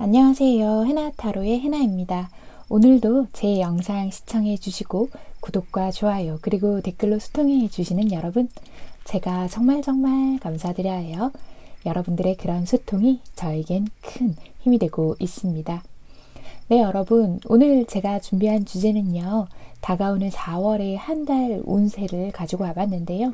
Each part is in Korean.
안녕하세요. 해나타로의 해나입니다. 오늘도 제 영상 시청해 주시고 구독과 좋아요 그리고 댓글로 소통해 주시는 여러분, 제가 정말 감사드려요. 여러분들의 그런 소통이 저에겐 큰 힘이 되고 있습니다. 네, 여러분, 오늘 제가 준비한 주제는요, 다가오는 4월의 한 달 운세를 가지고 와봤는데요.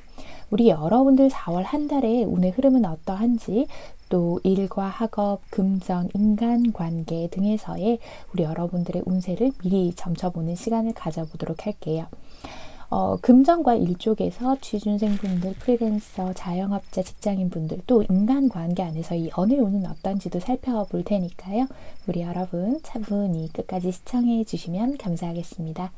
우리 여러분들 4월 한 달의 운의 흐름은 어떠한지, 또 일과 학업, 금전, 인간관계 등에서의 우리 여러분들의 운세를 미리 점쳐보는 시간을 가져보도록 할게요. 금전과 일 쪽에서 취준생분들, 프리랜서, 자영업자, 직장인분들, 또 인간관계 안에서 이 연애 운은 어떤지도 살펴볼 테니까요. 우리 여러분 차분히 끝까지 시청해 주시면 감사하겠습니다.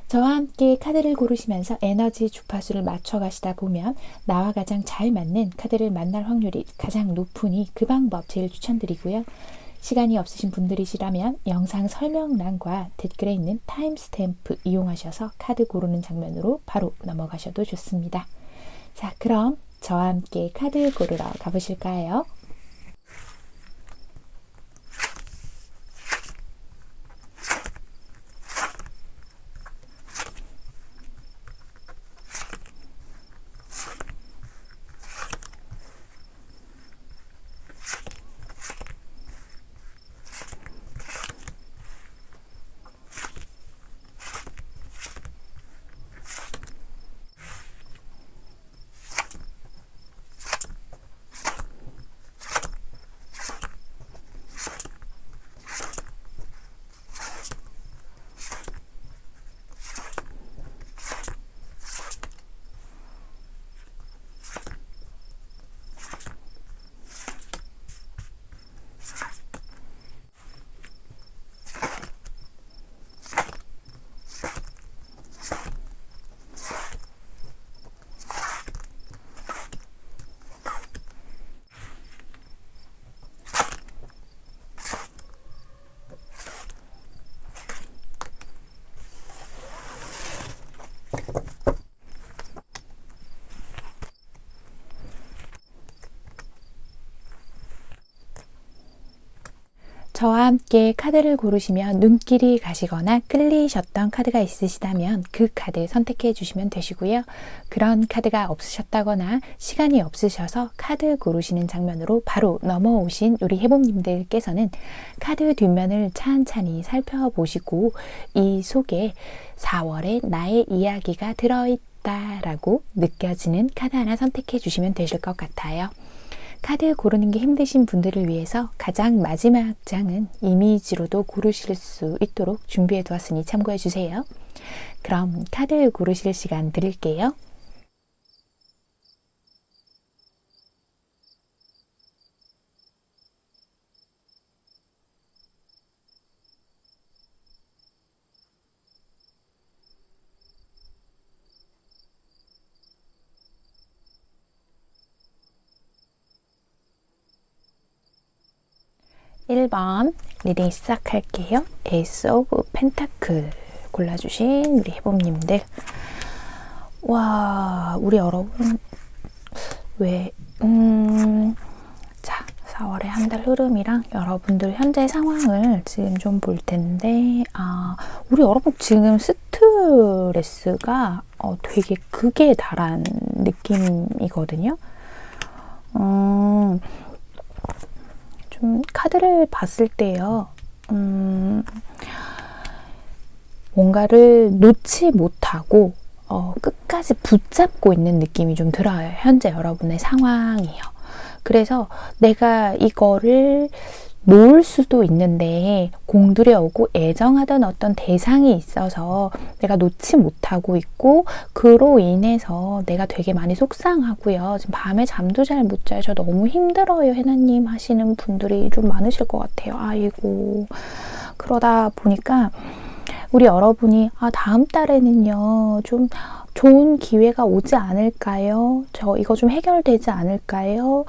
저와 함께 카드를 고르시면서 에너지 주파수를 맞춰 가시다 보면 나와 가장 잘 맞는 카드를 만날 확률이 가장 높으니 그 방법 제일 추천드리고요. 시간이 없으신 분들이시라면 영상 설명란과 댓글에 있는 타임스탬프 이용하셔서 카드 고르는 장면으로 바로 넘어가셔도 좋습니다. 자, 그럼 저와 함께 카드 고르러 가보실까요? 저와 함께 카드를 고르시면 눈길이 가시거나 끌리셨던 카드가 있으시다면 그 카드 선택해 주시면 되시고요. 그런 카드가 없으셨다거나 시간이 없으셔서 카드 고르시는 장면으로 바로 넘어오신 우리 해봄님들께서는 카드 뒷면을 찬찬히 살펴보시고 이 속에 4월에 나의 이야기가 들어있다라고 느껴지는 카드 하나 선택해 주시면 되실 것 같아요. 카드 고르는 게 힘드신 분들을 위해서 가장 마지막 장은 이미지로도 고르실 수 있도록 준비해 두었으니 참고해 주세요. 그럼 카드 고르실 시간 드릴게요. (1번) 리딩 시작할게요. 에이스 오브 펜타클 골라주신 우리 해봄님들, 와, 우리 여러분 자, 4월의 한 달 흐름이랑 여러분들 현재 상황을 지금 좀 볼 텐데, 우리 여러분 지금 스트레스가 되게 극에 달한 느낌이거든요. 좀 카드를 봤을 때요, 뭔가를 놓지 못하고 끝까지 붙잡고 있는 느낌이 좀 들어요. 현재 여러분의 상황이요. 그래서 내가 이거를 놓을 수도 있는데 공들여오고 애정하던 어떤 대상이 있어서 내가 놓지 못하고 있고, 그로 인해서 내가 되게 많이 속상하고요. 지금 밤에 잠도 잘 못 자요. 저 너무 힘들어요, 해나님 하시는 분들이 좀 많으실 것 같아요. 아이고, 그러다 보니까 우리 여러분이 다음 달에는요 좀 좋은 기회가 오지 않을까요? 저 이거 좀 해결되지 않을까요?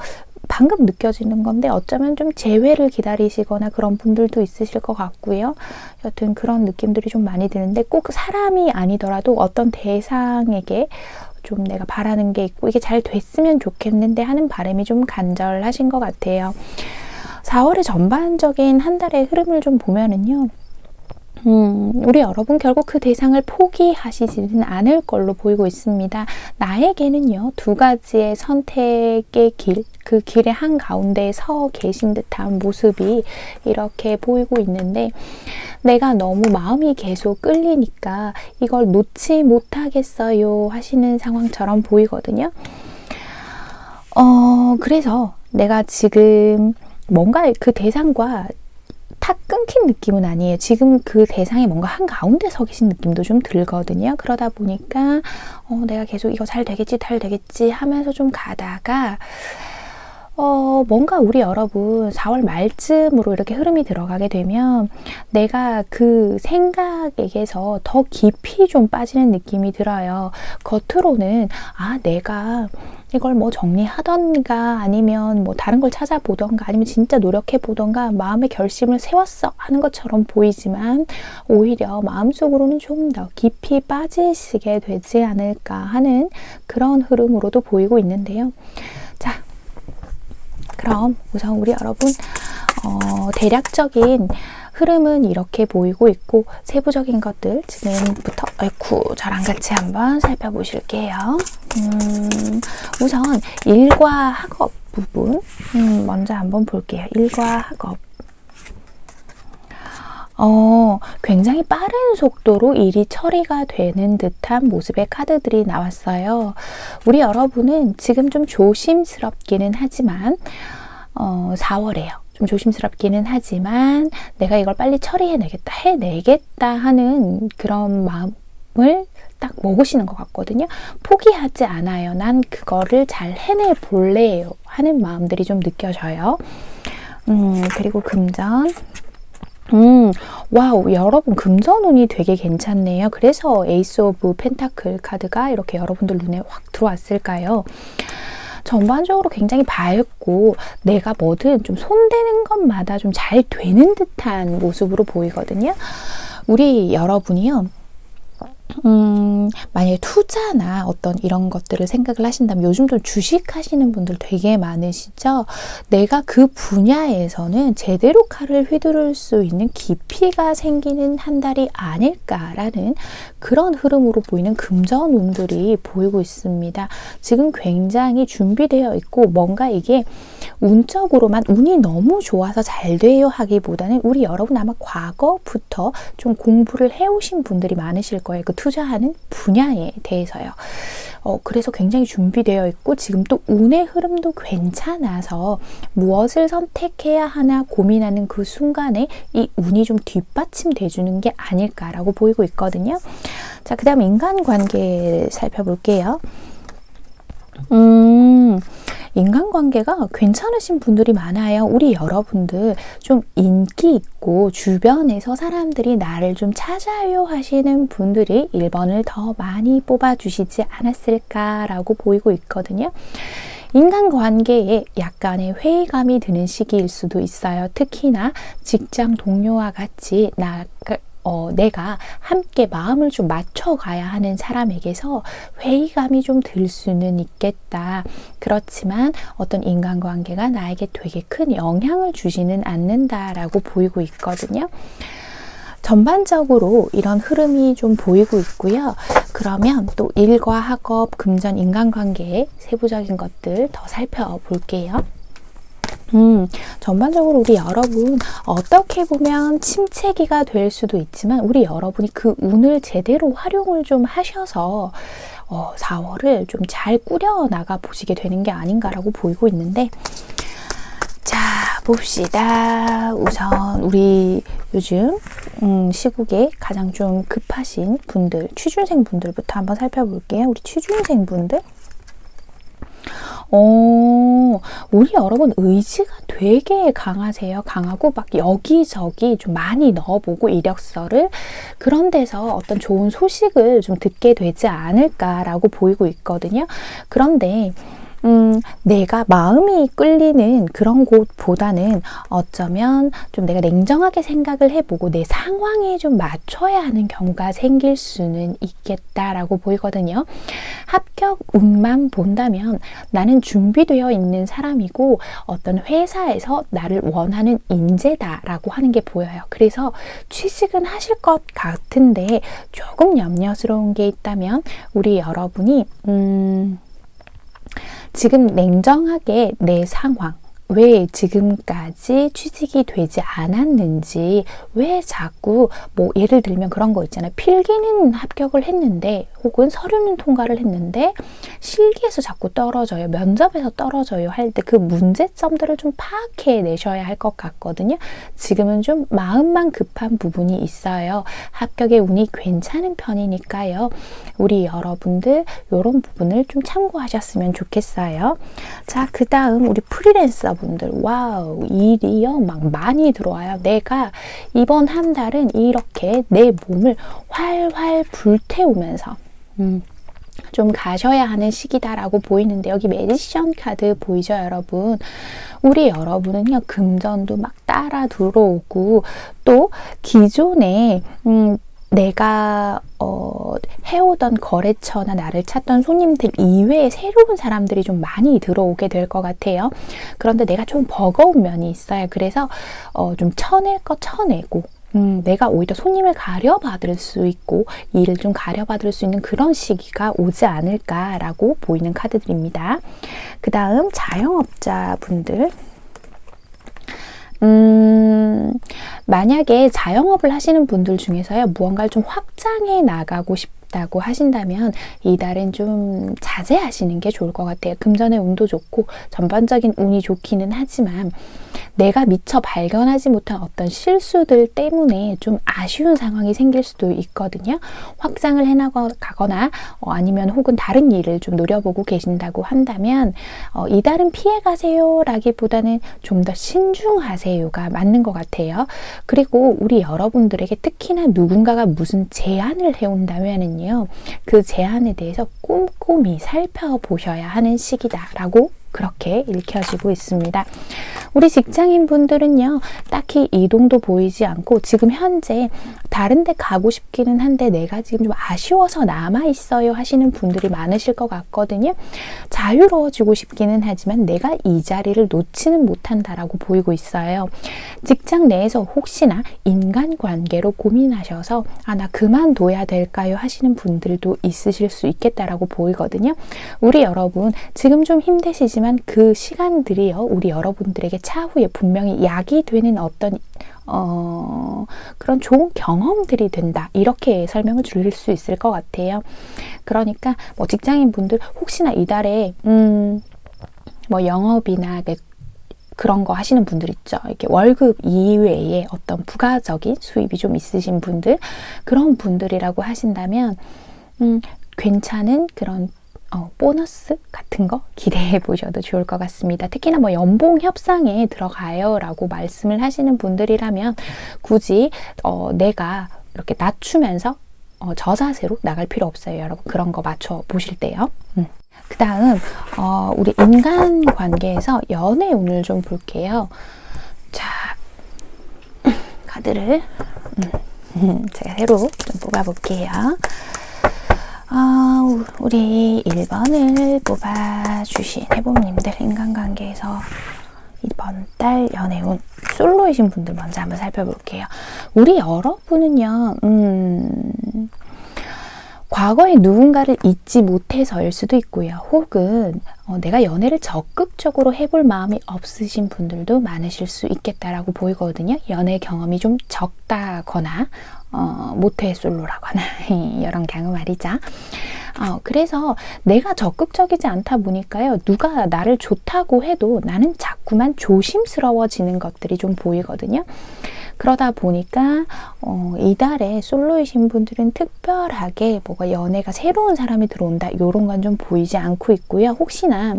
방금 느껴지는 건데 어쩌면 좀 재회를 기다리시거나 그런 분들도 있으실 것 같고요. 여튼 그런 느낌들이 좀 많이 드는데, 꼭 사람이 아니더라도 어떤 대상에게 좀 내가 바라는 게 있고 이게 잘 됐으면 좋겠는데 하는 바람이 좀 간절하신 것 같아요. 4월의 전반적인 한 달의 흐름을 좀 보면은요. 우리 여러분 결국 그 대상을 포기하시지는 않을 걸로 보이고 있습니다. 나에게는요, 두 가지의 선택의 길, 그 길의 한가운데에 서 계신 듯한 모습이 이렇게 보이고 있는데, 내가 너무 마음이 계속 끌리니까 이걸 놓지 못하겠어요 하시는 상황처럼 보이거든요. 그래서 내가 지금 뭔가 그 대상과 탁 끊긴 느낌은 아니에요. 지금 그 대상이 뭔가 한가운데 서 계신 느낌도 좀 들거든요. 그러다 보니까 내가 계속 이거 잘 되겠지 하면서 좀 가다가 뭔가 우리 여러분 4월 말쯤으로 이렇게 흐름이 들어가게 되면 내가 그 생각에게서 더 깊이 좀 빠지는 느낌이 들어요. 겉으로는 내가 이걸 뭐 정리하던가 아니면 뭐 다른 걸 찾아보던가 아니면 진짜 노력해보던가 마음의 결심을 세웠어 하는 것처럼 보이지만 오히려 마음속으로는 좀 더 깊이 빠지시게 되지 않을까 하는 그런 흐름으로도 보이고 있는데요. 자, 그럼 우선 우리 여러분 대략적인 흐름은 이렇게 보이고 있고 세부적인 것들 지금부터 저랑 같이 한번 살펴보실게요. 우선 일과 학업 부분 먼저 한번 볼게요. 일과 학업. 굉장히 빠른 속도로 일이 처리가 되는 듯한 모습의 카드들이 나왔어요. 우리 여러분은 지금 좀 조심스럽기는 하지만 4월에요. 좀 조심스럽기는 하지만 내가 이걸 빨리 해내겠다 하는 그런 마음을 딱 먹으시는 것 같거든요. 포기하지 않아요. 난 그거를 잘 해내볼래요 하는 마음들이 좀 느껴져요. 그리고 금전. 와우, 여러분 금전운이 되게 괜찮네요. 그래서 에이스 오브 펜타클 카드가 이렇게 여러분들 눈에 확 들어왔을까요? 전반적으로 굉장히 밝고 내가 뭐든 좀 손대는 것마다 좀 잘 되는 듯한 모습으로 보이거든요. 우리 여러분이요. 만약에 투자나 어떤 이런 것들을 생각을 하신다면 요즘 좀 주식 하시는 분들 되게 많으시죠? 내가 그 분야에서는 제대로 칼을 휘두를 수 있는 깊이가 생기는 한 달이 아닐까라는 그런 흐름으로 보이는 금전운들이 보이고 있습니다. 지금 굉장히 준비되어 있고 뭔가 이게 운적으로만 운이 너무 좋아서 잘 돼요 하기보다는 우리 여러분 아마 과거부터 좀 공부를 해오신 분들이 많으실 거예요. 그 투자하는 분야에 대해서요. 그래서 굉장히 준비되어 있고 지금 또 운의 흐름도 괜찮아서 무엇을 선택해야 하나 고민하는 그 순간에 이 운이 좀 뒷받침돼 주는 게 아닐까라고 보이고 있거든요. 자, 그 다음 인간관계 살펴볼게요. 인간관계가 괜찮으신 분들이 많아요. 우리 여러분들 좀 인기 있고 주변에서 사람들이 나를 좀 찾아요 하시는 분들이 1번을 더 많이 뽑아주시지 않았을까라고 보이고 있거든요. 인간관계에 약간의 회의감이 드는 시기일 수도 있어요. 특히나 직장 동료와 같이 내가 함께 마음을 좀 맞춰가야 하는 사람에게서 회의감이 좀 들 수는 있겠다. 그렇지만 어떤 인간관계가 나에게 되게 큰 영향을 주지는 않는다라고 보이고 있거든요. 전반적으로 이런 흐름이 좀 보이고 있고요. 그러면 또 일과 학업, 금전, 인간관계의 세부적인 것들 더 살펴볼게요. 전반적으로 우리 여러분 어떻게 보면 침체기가 될 수도 있지만 우리 여러분이 그 운을 제대로 활용을 좀 하셔서 4월을 좀 잘 꾸려나가 보시게 되는 게 아닌가라고 보이고 있는데, 자 봅시다. 우선 우리 요즘 시국에 가장 좀 급하신 분들, 취준생 분들부터 한번 살펴볼게요. 우리 취준생 분들, 우리 여러분 의지가 되게 강하세요. 강하고 막 여기저기 좀 많이 넣어보고 이력서를 그런 데서 어떤 좋은 소식을 좀 듣게 되지 않을까라고 보이고 있거든요. 그런데 내가 마음이 끌리는 그런 곳보다는 어쩌면 좀 내가 냉정하게 생각을 해보고 내 상황에 좀 맞춰야 하는 경우가 생길 수는 있겠다라고 보이거든요. 합격 운만 본다면 나는 준비되어 있는 사람이고 어떤 회사에서 나를 원하는 인재다라고 하는 게 보여요. 그래서 취직은 하실 것 같은데 조금 염려스러운 게 있다면 우리 여러분이 지금 냉정하게 내 상황, 왜 지금까지 취직이 되지 않았는지, 왜 자꾸 뭐 예를 들면 그런 거 있잖아요. 필기는 합격을 했는데 혹은 서류는 통과를 했는데 실기에서 자꾸 떨어져요. 면접에서 떨어져요 할 때 그 문제점들을 좀 파악해 내셔야 할 것 같거든요. 지금은 좀 마음만 급한 부분이 있어요. 합격의 운이 괜찮은 편이니까요. 우리 여러분들 이런 부분을 좀 참고하셨으면 좋겠어요. 자, 그 다음 우리 프리랜서 분들, 와우, 일이요 막 많이 들어와요. 내가 이번 한 달은 이렇게 내 몸을 활활 불태우면서 좀 가셔야 하는 시기다라고 보이는데, 여기 매지션 카드 보이죠, 여러분? 우리 여러분은요, 금전도 막 따라 들어오고, 또 기존에 내가 해오던 거래처나 나를 찾던 손님들 이외에 새로운 사람들이 좀 많이 들어오게 될 것 같아요. 그런데 내가 좀 버거운 면이 있어요. 그래서 좀 쳐낼 거 쳐내고, 내가 오히려 손님을 가려받을 수 있고 일을 좀 가려받을 수 있는 그런 시기가 오지 않을까라고 보이는 카드들입니다. 그 다음 자영업자분들, 만약에 자영업을 하시는 분들 중에서요, 무언가를 좀 확장해 나가고 싶다고 하신다면 이달은 좀 자제하시는 게 좋을 것 같아요. 금전의 운도 좋고 전반적인 운이 좋기는 하지만 내가 미처 발견하지 못한 어떤 실수들 때문에 좀 아쉬운 상황이 생길 수도 있거든요. 확장을 해나가거나 아니면 혹은 다른 일을 좀 노려보고 계신다고 한다면 이달은 피해가세요 라기보다는 좀 더 신중하세요가 맞는 것 같아요. 그리고 우리 여러분들에게 특히나 누군가가 무슨 제안을 해온다면은요, 그 제안에 대해서 꼼꼼히 살펴보셔야 하는 시기다라고 그렇게 읽혀지고 있습니다. 우리 직장인 분들은요, 딱히 이동도 보이지 않고 지금 현재 다른 데 가고 싶기는 한데 내가 지금 좀 아쉬워서 남아있어요 하시는 분들이 많으실 것 같거든요. 자유로워지고 싶기는 하지만 내가 이 자리를 놓지는 못한다라고 보이고 있어요. 직장 내에서 혹시나 인간관계로 고민하셔서 나 그만둬야 될까요 하시는 분들도 있으실 수 있겠다라고 보이거든요. 우리 여러분 지금 좀 힘드시지만 그 시간들이요, 우리 여러분들에게 차후에 분명히 약이 되는 어떤 그런 좋은 경험들이 된다, 이렇게 설명을 드릴 수 있을 것 같아요. 그러니까 뭐 직장인 분들 혹시나 이달에 뭐 영업이나 그런 거 하시는 분들 있죠. 이렇게 월급 이외에 어떤 부가적인 수입이 좀 있으신 분들, 그런 분들이라고 하신다면 괜찮은 그런 보너스 같은 거 기대해 보셔도 좋을 것 같습니다. 특히나 뭐 연봉 협상에 들어가요 라고 말씀을 하시는 분들이라면 굳이 내가 이렇게 낮추면서 저자세로 나갈 필요 없어요, 여러분. 그런 거 맞춰 보실 때요. 그 다음 우리 인간관계에서 연애 운을 좀 볼게요. 자, 카드를 제가 새로 좀 뽑아볼게요. 우리 1번을 뽑아주신 해봄님들, 인간관계에서 이번 달 연애운 솔로이신 분들 먼저 한번 살펴볼게요. 우리 여러분은요, 과거에 누군가를 잊지 못해서일 수도 있고요. 혹은 내가 연애를 적극적으로 해볼 마음이 없으신 분들도 많으실 수 있겠다라고 보이거든요. 연애 경험이 좀 적다거나 모태 솔로라거나 이런 경우 말이죠. 그래서 내가 적극적이지 않다 보니까요, 누가 나를 좋다고 해도 나는 자꾸만 조심스러워지는 것들이 좀 보이거든요. 그러다 보니까 이달에 솔로이신 분들은 특별하게 뭐가 연애가 새로운 사람이 들어온다, 이런 건 좀 보이지 않고 있고요. 혹시나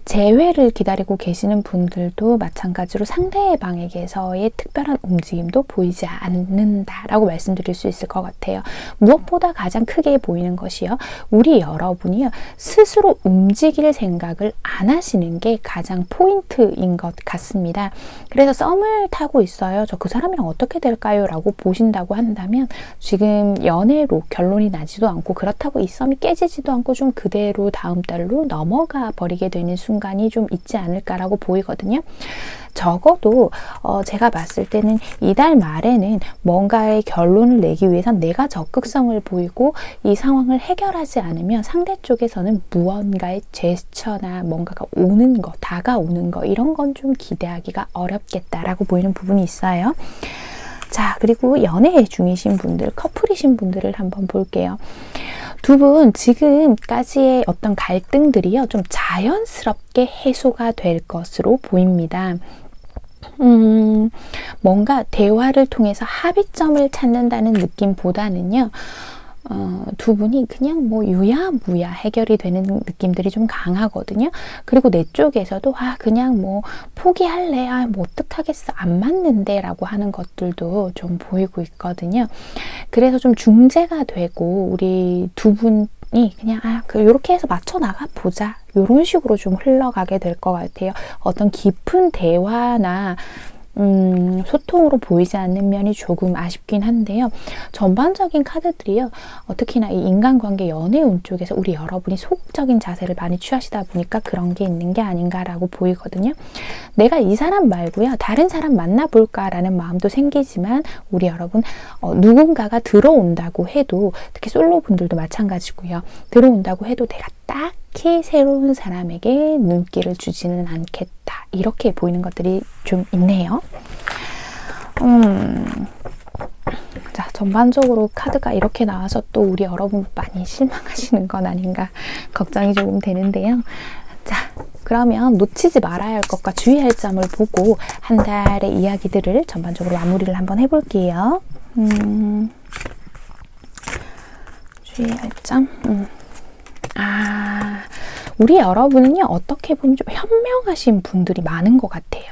재회를 기다리고 계시는 분들도 마찬가지로 상대방에게서의 특별한 움직임도 보이지 않는다라고 말씀드릴 수 있을 것 같아요. 무엇보다 가장 크게 보이는 것이요, 우리 여러분이요 스스로 움직일 생각을 안 하시는 게 가장 포인트인 것 같습니다. 그래서 썸을 타고 있어요. 저 그 사람이랑 어떻게 될까요? 라고 보신다고 한다면 지금 연애로 결론이 나지도 않고, 그렇다고 이 썸이 깨지지도 않고 좀 그대로 다음 달로 넘어가 버리게 되는 순간이 좀 있지 않을까라고 보이거든요. 적어도 제가 봤을 때는 이달 말에는 뭔가의 결론을 내기 위해선 내가 적극성을 보이고 이 상황을 해결하지 않으면 상대 쪽에서는 무언가의 제스처나 뭔가가 오는 거, 다가오는 거, 이런 건 좀 기대하기가 어렵겠다라고 보이는 부분이 있어요. 자, 그리고 연애 중이신 분들, 커플이신 분들을 한번 볼게요. 두 분 지금까지의 어떤 갈등들이요, 좀 자연스럽게 해소가 될 것으로 보입니다. 뭔가 대화를 통해서 합의점을 찾는다는 느낌보다는요, 두 분이 그냥 뭐 유야무야 해결이 되는 느낌들이 좀 강하거든요. 그리고 내 쪽에서도 그냥 뭐 포기할래, 뭐 어떡하겠어, 안 맞는데 라고 하는 것들도 좀 보이고 있거든요. 그래서 좀 중재가 되고 우리 두 분이 그냥 요렇게 해서 맞춰 나가 보자, 요런 식으로 좀 흘러가게 될 것 같아요. 어떤 깊은 대화나 소통으로 보이지 않는 면이 조금 아쉽긴 한데요. 전반적인 카드들이요, 특히나 이 인간관계 연애운 쪽에서 우리 여러분이 소극적인 자세를 많이 취하시다 보니까 그런 게 있는 게 아닌가라고 보이거든요. 내가 이 사람 말고요 다른 사람 만나볼까라는 마음도 생기지만, 우리 여러분 누군가가 들어온다고 해도, 특히 솔로분들도 마찬가지고요, 들어온다고 해도 내가 딱히 새로운 사람에게 눈길을 주지는 않겠다, 이렇게 보이는 것들이 좀 있네요. 자, 전반적으로 카드가 이렇게 나와서 또 우리 여러분 많이 실망하시는 건 아닌가 걱정이 조금 되는데요. 자, 그러면 놓치지 말아야 할 것과 주의할 점을 보고 한 달의 이야기들을 전반적으로 마무리를 한번 해볼게요. 주의할 점. 우리 여러분은요, 어떻게 보면 좀 현명하신 분들이 많은 것 같아요.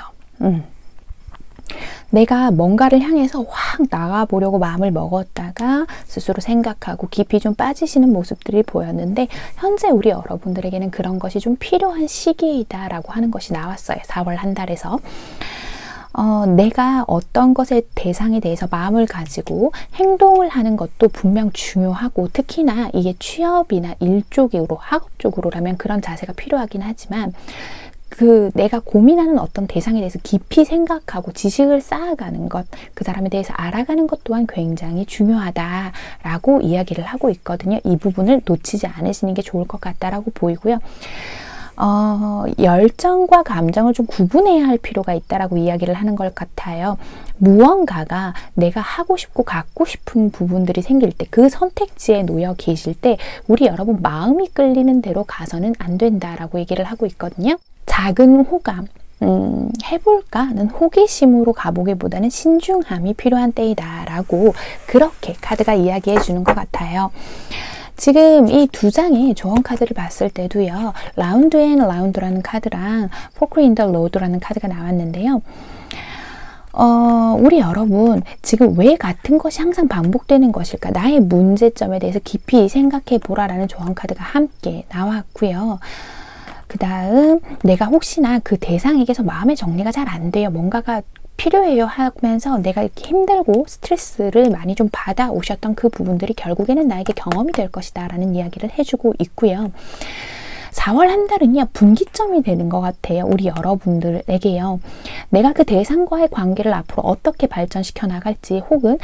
내가 뭔가를 향해서 확 나가보려고 마음을 먹었다가 스스로 생각하고 깊이 좀 빠지시는 모습들이 보였는데, 현재 우리 여러분들에게는 그런 것이 좀 필요한 시기이다라고 하는 것이 나왔어요. 4월 한 달에서. 내가 어떤 것의 대상에 대해서 마음을 가지고 행동을 하는 것도 분명 중요하고, 특히나 이게 취업이나 일 쪽으로, 학업 쪽으로라면 그런 자세가 필요하긴 하지만, 내가 고민하는 어떤 대상에 대해서 깊이 생각하고 지식을 쌓아가는 것, 그 사람에 대해서 알아가는 것 또한 굉장히 중요하다라고 이야기를 하고 있거든요. 이 부분을 놓치지 않으시는 게 좋을 것 같다라고 보이고요. 열정과 감정을 좀 구분해야 할 필요가 있다라고 이야기를 하는 것 같아요. 무언가가 내가 하고 싶고 갖고 싶은 부분들이 생길 때, 그 선택지에 놓여 계실 때 우리 여러분 마음이 끌리는 대로 가서는 안 된다라고 얘기를 하고 있거든요. 작은 호감, 해볼까는 호기심으로 가보기보다는 신중함이 필요한 때이다라고 그렇게 카드가 이야기해 주는 것 같아요. 지금 이 두 장의 조언 카드를 봤을 때도요, 라운드 앤 라운드라는 카드랑 포크 인 더 로드라는 카드가 나왔는데요. 우리 여러분 지금 왜 같은 것이 항상 반복되는 것일까? 나의 문제점에 대해서 깊이 생각해 보라라는 조언 카드가 함께 나왔고요. 그 다음, 내가 혹시나 그 대상에게서 마음의 정리가 잘 안 돼요, 뭔가가 필요해요 하면서 내가 이렇게 힘들고 스트레스를 많이 좀 받아 오셨던 그 부분들이 결국에는 나에게 경험이 될 것이다 라는 이야기를 해주고 있고요. 4월 한 달은요, 분기점이 되는 것 같아요. 우리 여러분들에게요. 내가 그 대상과의 관계를 앞으로 어떻게 발전시켜 나갈지, 혹은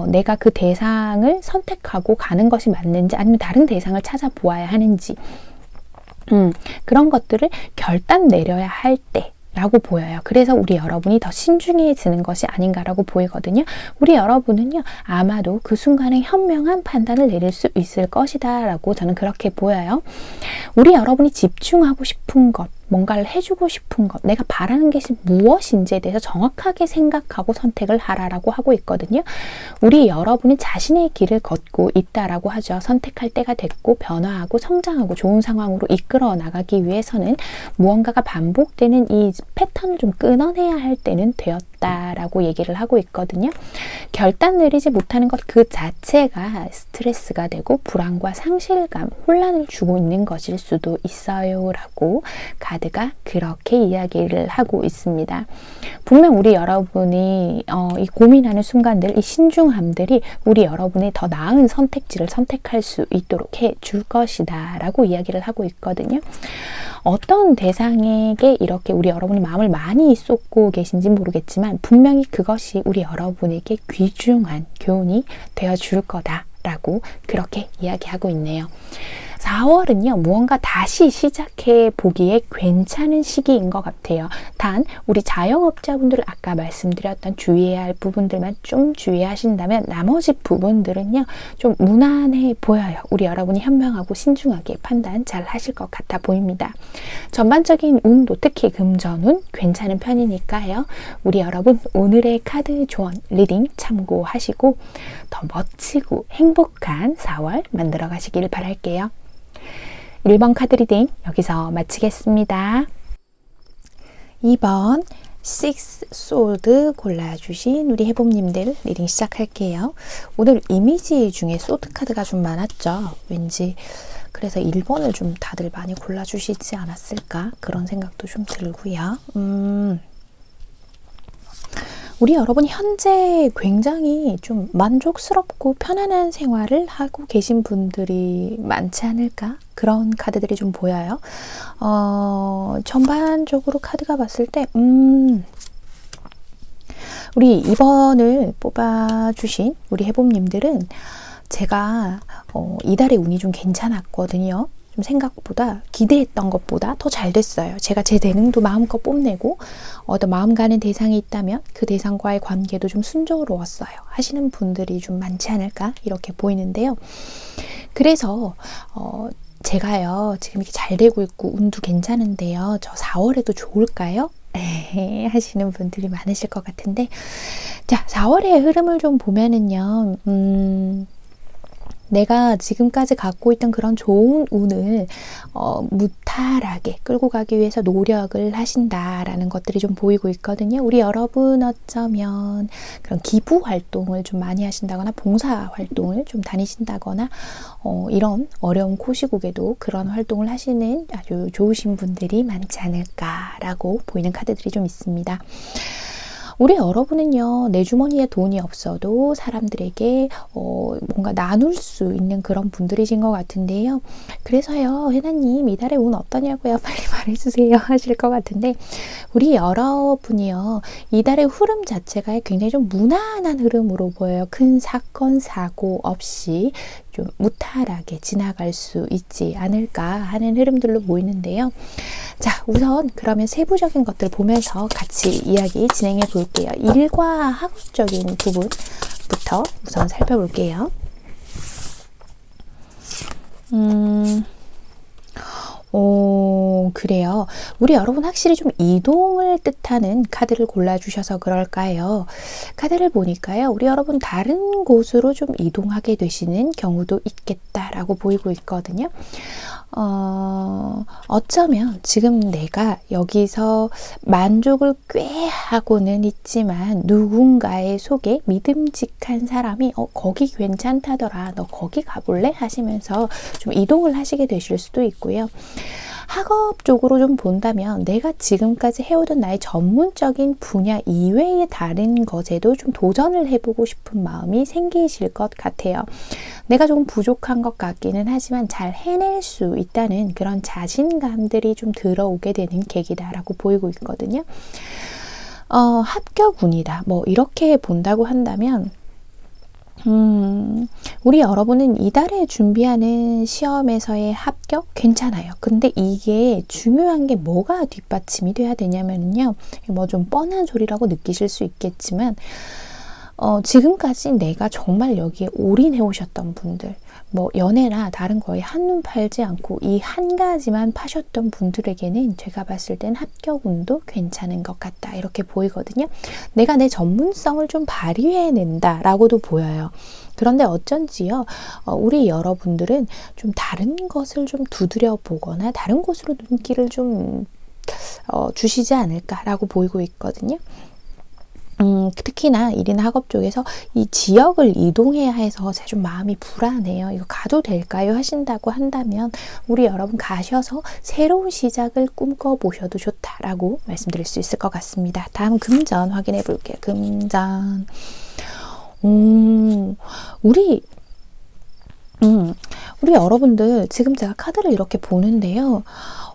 내가 그 대상을 선택하고 가는 것이 맞는지, 아니면 다른 대상을 찾아보아야 하는지, 그런 것들을 결단 내려야 할 때 라고 보여요. 그래서 우리 여러분이 더 신중해지는 것이 아닌가라고 보이거든요. 우리 여러분은요, 아마도 그 순간에 현명한 판단을 내릴 수 있을 것이다 라고 저는 그렇게 보여요. 우리 여러분이 집중하고 싶은 것, 뭔가를 해주고 싶은 것, 내가 바라는 것이 무엇인지에 대해서 정확하게 생각하고 선택을 하라라고 하고 있거든요. 우리 여러분이 자신의 길을 걷고 있다라고 하죠. 선택할 때가 됐고 변화하고 성장하고 좋은 상황으로 이끌어 나가기 위해서는 무언가가 반복되는 이 패턴을 좀 끊어내야 할 때는 되었다라고 얘기를 하고 있거든요. 결단 내리지 못하는 것 그 자체가 스트레스가 되고 불안과 상실감, 혼란을 주고 있는 것일 수도 있어요 라고 카드가 그렇게 이야기를 하고 있습니다. 분명 우리 여러분이 이 고민하는 순간들, 이 신중함들이 우리 여러분이 더 나은 선택지를 선택할 수 있도록 해줄 것이다 라고 이야기를 하고 있거든요. 어떤 대상에게 이렇게 우리 여러분이 마음을 많이 쏟고 계신지 모르겠지만 분명히 그것이 우리 여러분에게 귀중한 교훈이 되어줄 거다라고 그렇게 이야기하고 있네요. 4월은요, 무언가 다시 시작해 보기에 괜찮은 시기인 것 같아요. 단, 우리 자영업자분들 아까 말씀드렸던 주의해야 할 부분들만 좀 주의하신다면 나머지 부분들은요, 좀 무난해 보여요. 우리 여러분이 현명하고 신중하게 판단 잘 하실 것 같아 보입니다. 전반적인 운도 특히 금전운 괜찮은 편이니까요. 우리 여러분 오늘의 카드 조언 리딩 참고하시고 더 멋지고 행복한 4월 만들어 가시길 바랄게요. 1번 카드 리딩 여기서 마치겠습니다. 2번 6 소드 골라주신 우리 해봄님들 리딩 시작할게요. 오늘 이미지 중에 소드 카드가 좀 많았죠. 왠지 그래서 1번을 좀 다들 많이 골라주시지 않았을까 그런 생각도 좀 들고요. 우리 여러분 현재 굉장히 좀 만족스럽고 편안한 생활을 하고 계신 분들이 많지 않을까? 그런 카드들이 좀 보여요. 전반적으로 카드가 봤을 때 우리 2번을 뽑아주신 우리 해봄님들은 제가 이달의 운이 좀 괜찮았거든요. 좀 생각보다 기대했던 것보다 더 잘 됐어요. 제가 제 재능도 마음껏 뽐내고 어떤 마음 가는 대상이 있다면 그 대상과의 관계도 좀 순조로웠어요 하시는 분들이 좀 많지 않을까 이렇게 보이는데요. 그래서 제가요 지금 이렇게 잘 되고 있고 운도 괜찮은데요. 저 4월에도 좋을까요? 하시는 분들이 많으실 것 같은데 자 4월의 흐름을 좀 보면은요. 내가 지금까지 갖고 있던 그런 좋은 운을 무탈하게 끌고 가기 위해서 노력을 하신다라는 것들이 좀 보이고 있거든요. 우리 여러분 어쩌면 그런 기부 활동을 좀 많이 하신다거나 봉사 활동을 좀 다니신다거나 이런 어려운 코시국에도 그런 활동을 하시는 아주 좋으신 분들이 많지 않을까라고 보이는 카드들이 좀 있습니다. 우리 여러분은요, 내 주머니에 돈이 없어도 사람들에게 뭔가 나눌 수 있는 그런 분들이신 것 같은데요. 그래서요, 혜나님 이달의 운 어떠냐고요? 빨리 말해주세요 하실 것 같은데 우리 여러분이요, 이달의 흐름 자체가 굉장히 좀 무난한 흐름으로 보여요. 큰 사건, 사고 없이 좀 무탈하게 지나갈 수 있지 않을까 하는 흐름들로 보이는데요. 자, 우선 그러면 세부적인 것들 보면서 같이 이야기 진행해 볼게요. 일과 학업적인 부분부터 우선 살펴볼게요. 그래요. 우리 여러분 확실히 좀 이동을 뜻하는 카드를 골라주셔서 그럴까요? 카드를 보니까요. 우리 여러분 다른 곳으로 좀 이동하게 되시는 경우도 있겠다라고 보이고 있거든요. 어쩌면 지금 내가 여기서 만족을 꽤 하고는 있지만 누군가의 속에 믿음직한 사람이 거기 괜찮다더라, 너 거기 가볼래? 하시면서 좀 이동을 하시게 되실 수도 있고요. 학업 쪽으로 좀 본다면 내가 지금까지 해오던 나의 전문적인 분야 이외의 다른 것에도 좀 도전을 해보고 싶은 마음이 생기실 것 같아요. 내가 조금 부족한 것 같기는 하지만 잘 해낼 수 있다는 그런 자신감들이 좀 들어오게 되는 계기다라고 보이고 있거든요. 합격운이다. 뭐 이렇게 본다고 한다면 우리 여러분은 이달에 준비하는 시험에서의 합격 괜찮아요. 근데 이게 중요한 게 뭐가 뒷받침이 돼야 되냐면요. 뭐 좀 뻔한 소리라고 느끼실 수 있겠지만 지금까지 내가 정말 여기에 올인해 오셨던 분들, 뭐 연애나 다른 거에 한눈 팔지 않고 이 한 가지만 파셨던 분들에게는 제가 봤을 땐 합격운도 괜찮은 것 같다 이렇게 보이거든요. 내가 내 전문성을 좀 발휘해낸다 라고도 보여요. 그런데 어쩐지요, 우리 여러분들은 좀 다른 것을 좀 두드려 보거나 다른 곳으로 눈길을 좀 주시지 않을까라고 보이고 있거든요. 특히나 일이나 학업 쪽에서 이 지역을 이동해야 해서 제가 좀 마음이 불안해요. 이거 가도 될까요? 하신다고 한다면 우리 여러분 가셔서 새로운 시작을 꿈꿔보셔도 좋다라고 말씀드릴 수 있을 것 같습니다. 다음 금전 확인해 볼게요. 금전. 우리 여러분들 지금 제가 카드를 이렇게 보는데요.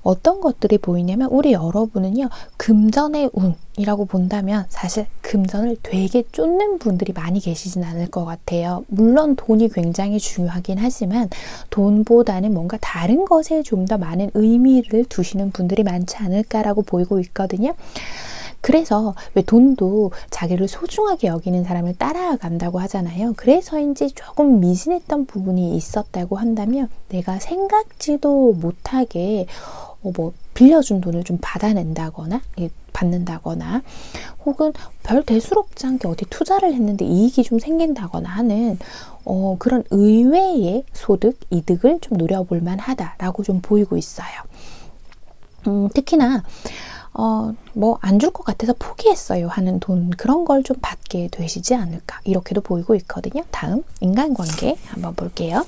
어떤 것들이 보이냐면 우리 여러분은요. 금전의 운이라고 본다면 사실 금전을 되게 쫓는 분들이 많이 계시진 않을 것 같아요. 물론 돈이 굉장히 중요하긴 하지만 돈보다는 뭔가 다른 것에 좀 더 많은 의미를 두시는 분들이 많지 않을까라고 보이고 있거든요. 그래서 왜 돈도 자기를 소중하게 여기는 사람을 따라간다고 하잖아요. 그래서인지 조금 미진했던 부분이 있었다고 한다면 내가 생각지도 못하게 뭐 빌려준 돈을 좀 받아낸다거나 받는다거나 혹은 별 대수롭지 않게 어디 투자를 했는데 이익이 좀 생긴다거나 하는 그런 의외의 소득, 이득을 좀 노려볼 만하다라고 좀 보이고 있어요. 특히나 뭐 안 줄 것 같아서 포기했어요 하는 돈, 그런 걸 좀 받게 되시지 않을까 이렇게도 보이고 있거든요. 다음 인간관계 한번 볼게요.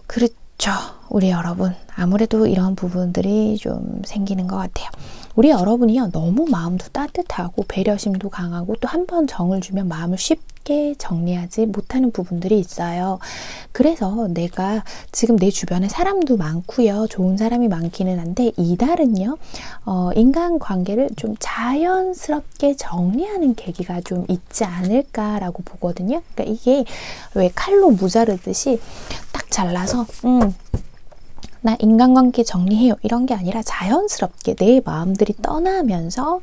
그렇죠. 우리 여러분 아무래도 이런 부분들이 좀 생기는 것 같아요. 우리 여러분이요 너무 마음도 따뜻하고 배려심도 강하고 또 한 번 정을 주면 마음을 쉽게 정리하지 못하는 부분들이 있어요. 그래서 내가 지금 내 주변에 사람도 많고요. 좋은 사람이 많기는 한데 이달은요. 인간관계를 좀 자연스럽게 정리하는 계기가 좀 있지 않을까라고 보거든요. 그러니까 이게 왜 칼로 무자르듯이 딱 잘라서 나 인간관계 정리해요 이런 게 아니라 자연스럽게 내 마음들이 떠나면서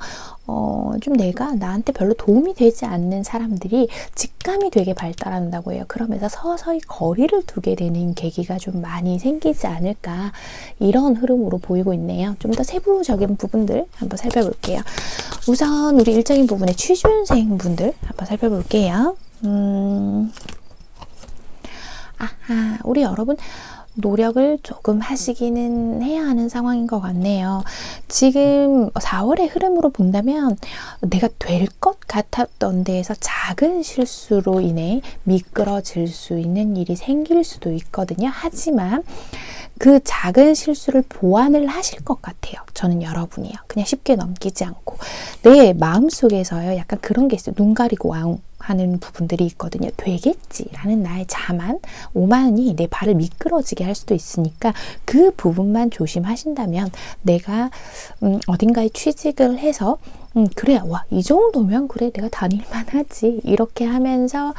좀 내가 나한테 별로 도움이 되지 않는 사람들이 직감이 되게 발달한다고 해요. 그러면서 서서히 거리를 두게 되는 계기가 좀 많이 생기지 않을까 이런 흐름으로 보이고 있네요. 좀 더 세부적인 부분들 한번 살펴볼게요. 우선 우리 일적인 부분의 취준생 분들 한번 살펴볼게요. 우리 여러분 노력을 조금 하시기는 해야 하는 상황인 것 같네요. 지금 4월의 흐름으로 본다면 내가 될 것 같았던 데에서 작은 실수로 인해 미끄러질 수 있는 일이 생길 수도 있거든요. 하지만 그 작은 실수를 보완을 하실 것 같아요. 저는 여러분이요. 그냥 쉽게 넘기지 않고 내 마음속에서요. 약간 그런 게 있어요. 눈 가리고 와웅 하는 부분들이 있거든요. 되겠지라는 나의 자만, 오만이 내 발을 미끄러지게 할 수도 있으니까 그 부분만 조심하신다면 내가 어딘가에 취직을 해서 그래, 와, 이 정도면 그래, 내가 다닐만 하지. 이렇게 하면서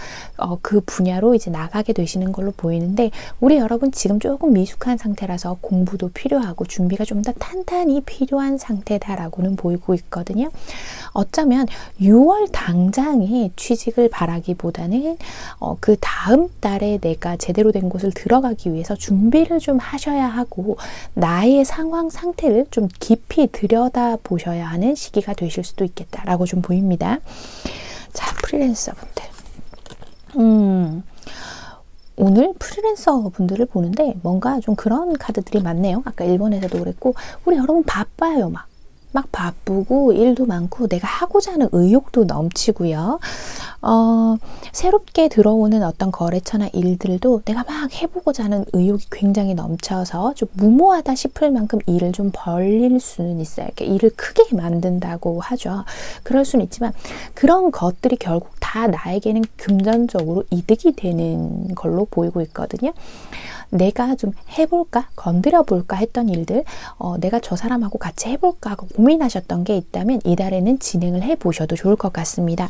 그 분야로 이제 나가게 되시는 걸로 보이는데 우리 여러분 지금 조금 미숙한 상태라서 공부도 필요하고 준비가 좀 더 탄탄히 필요한 상태다라고는 보이고 있거든요. 어쩌면 6월 당장에 취직을 바라기보다는 그 다음 달에 내가 제대로 된 곳을 들어가기 위해서 준비를 좀 하셔야 하고 나의 상황 상태를 좀 깊이 들여다 보셔야 하는 시기가 되실 수도 있겠다라고 좀 보입니다. 자, 프리랜서 분들. 오늘 프리랜서 분들을 보는데 뭔가 좀 그런 카드들이 많네요. 아까 1번에서도 그랬고 우리 여러분 바빠요. 막 바쁘고 일도 많고 내가 하고자 하는 의욕도 넘치고요. 새롭게 들어오는 어떤 거래처나 일들도 내가 막 해보고자 하는 의욕이 굉장히 넘쳐서 좀 무모하다 싶을 만큼 일을 좀 벌릴 수는 있어요. 이렇게 일을 크게 만든다고 하죠. 그럴 수는 있지만 그런 것들이 결국 다 나에게는 금전적으로 이득이 되는 걸로 보이고 있거든요. 내가 좀 해볼까? 건드려볼까? 했던 일들 내가 저 사람하고 같이 해볼까? 하고 고민하셨던 게 있다면 이달에는 진행을 해보셔도 좋을 것 같습니다.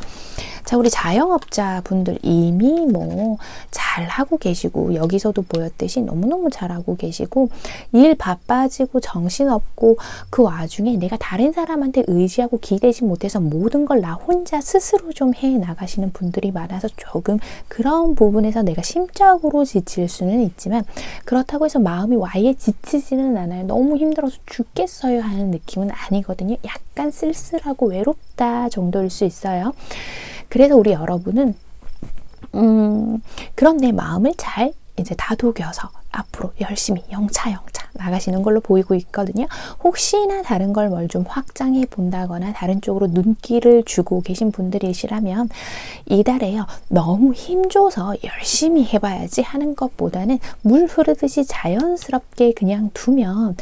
자, 우리 자영업자분들 이미 뭐 잘하고 계시고 여기서도 보였듯이 너무너무 잘하고 계시고 일 바빠지고 정신없고 그 와중에 내가 다른 사람한테 의지하고 기대지 못해서 모든 걸 나 혼자 스스로 좀 해 나가시는 분들이 많아서 조금 그런 부분에서 내가 심적으로 지칠 수는 있지만 그렇다고 해서 마음이 아예 지치지는 않아요. 너무 힘들어서 죽겠어요 하는 느낌은 아니거든요. 약간 쓸쓸하고 외롭다 정도일 수 있어요. 그래서 우리 여러분은 그런 내 마음을 잘 이제 다독여서 앞으로 열심히 영차 나가시는 걸로 보이고 있거든요. 혹시나 다른 걸 뭘 좀 확장해 본다거나 다른 쪽으로 눈길을 주고 계신 분들이시라면 이달에요. 너무 힘줘서 열심히 해봐야지 하는 것보다는 물 흐르듯이 자연스럽게 그냥 두면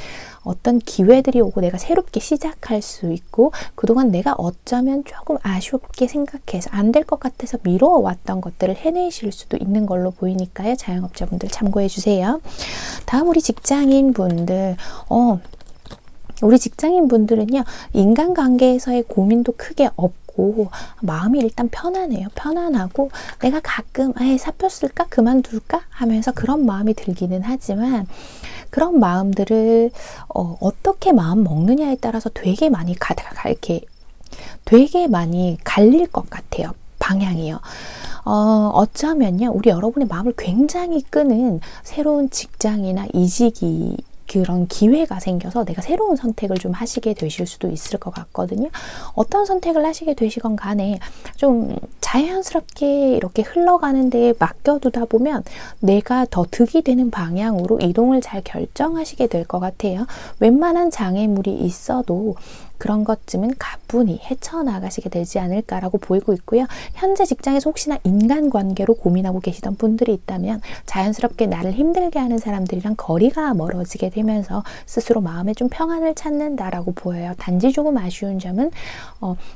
어떤 기회들이 오고 내가 새롭게 시작할 수 있고 그동안 내가 어쩌면 조금 아쉽게 생각해서 안 될 것 같아서 미뤄왔던 것들을 해내실 수도 있는 걸로 보이니까요. 자영업자분들 참고해 주세요. 다음 우리 직장인 분들 우리 직장인 분들은요. 인간관계에서의 고민도 크게 없고 마음이 일단 편안해요. 편안하고 내가 가끔 사표 쓸까? 그만둘까? 하면서 그런 마음이 들기는 하지만 그런 마음들을 어떻게 마음 먹느냐에 따라서 되게 많이 되게 많이 갈릴 것 같아요. 방향이요. 어쩌면요. 우리 여러분의 마음을 굉장히 끄는 새로운 직장이나 이직이 그런 기회가 생겨서 내가 새로운 선택을 좀 하시게 되실 수도 있을 것 같거든요. 어떤 선택을 하시게 되시건 간에 좀 자연스럽게 이렇게 흘러가는 데에 맡겨두다 보면 내가 더 득이 되는 방향으로 이동을 잘 결정하시게 될 것 같아요. 웬만한 장애물이 있어도 그런 것쯤은 가뿐히 헤쳐나가시게 되지 않을까라고 보이고 있고요. 현재 직장에서 혹시나 인간관계로 고민하고 계시던 분들이 있다면 자연스럽게 나를 힘들게 하는 사람들이랑 거리가 멀어지게 되면서 스스로 마음에 좀 평안을 찾는다라고 보여요. 단지 조금 아쉬운 점은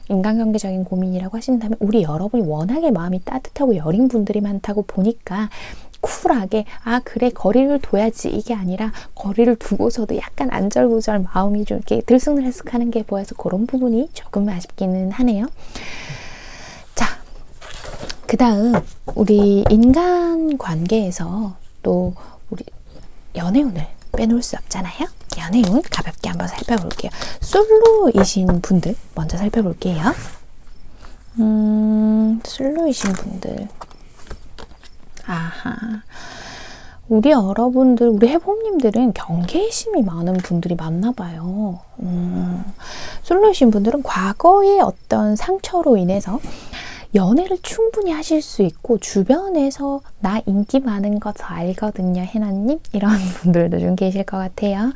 인간관계적인 고민이라고 하신다면 우리 여러분이 워낙에 마음이 따뜻하고 여린 분들이 많다고 보니까 쿨하게 그래 거리를 둬야지 이게 아니라 거리를 두고서도 약간 안절부절 마음이 좀 이렇게 들쑥날쑥하는 게 보여서 그런 부분이 조금 아쉽기는 하네요. 자, 그 다음 우리 인간관계에서 또 우리 연애운을 빼놓을 수 없잖아요. 연애운 가볍게 한번 살펴볼게요. 솔로이신 분들 먼저 살펴볼게요. 솔로이신 분들 우리 여러분들, 우리 해봄님들은 경계심이 많은 분들이 많나 봐요. 솔로이신 분들은 과거의 어떤 상처로 인해서 연애를 충분히 하실 수 있고 주변에서 나 인기 많은 거 저 알거든요 해나님 이런 분들도 좀 계실 것 같아요.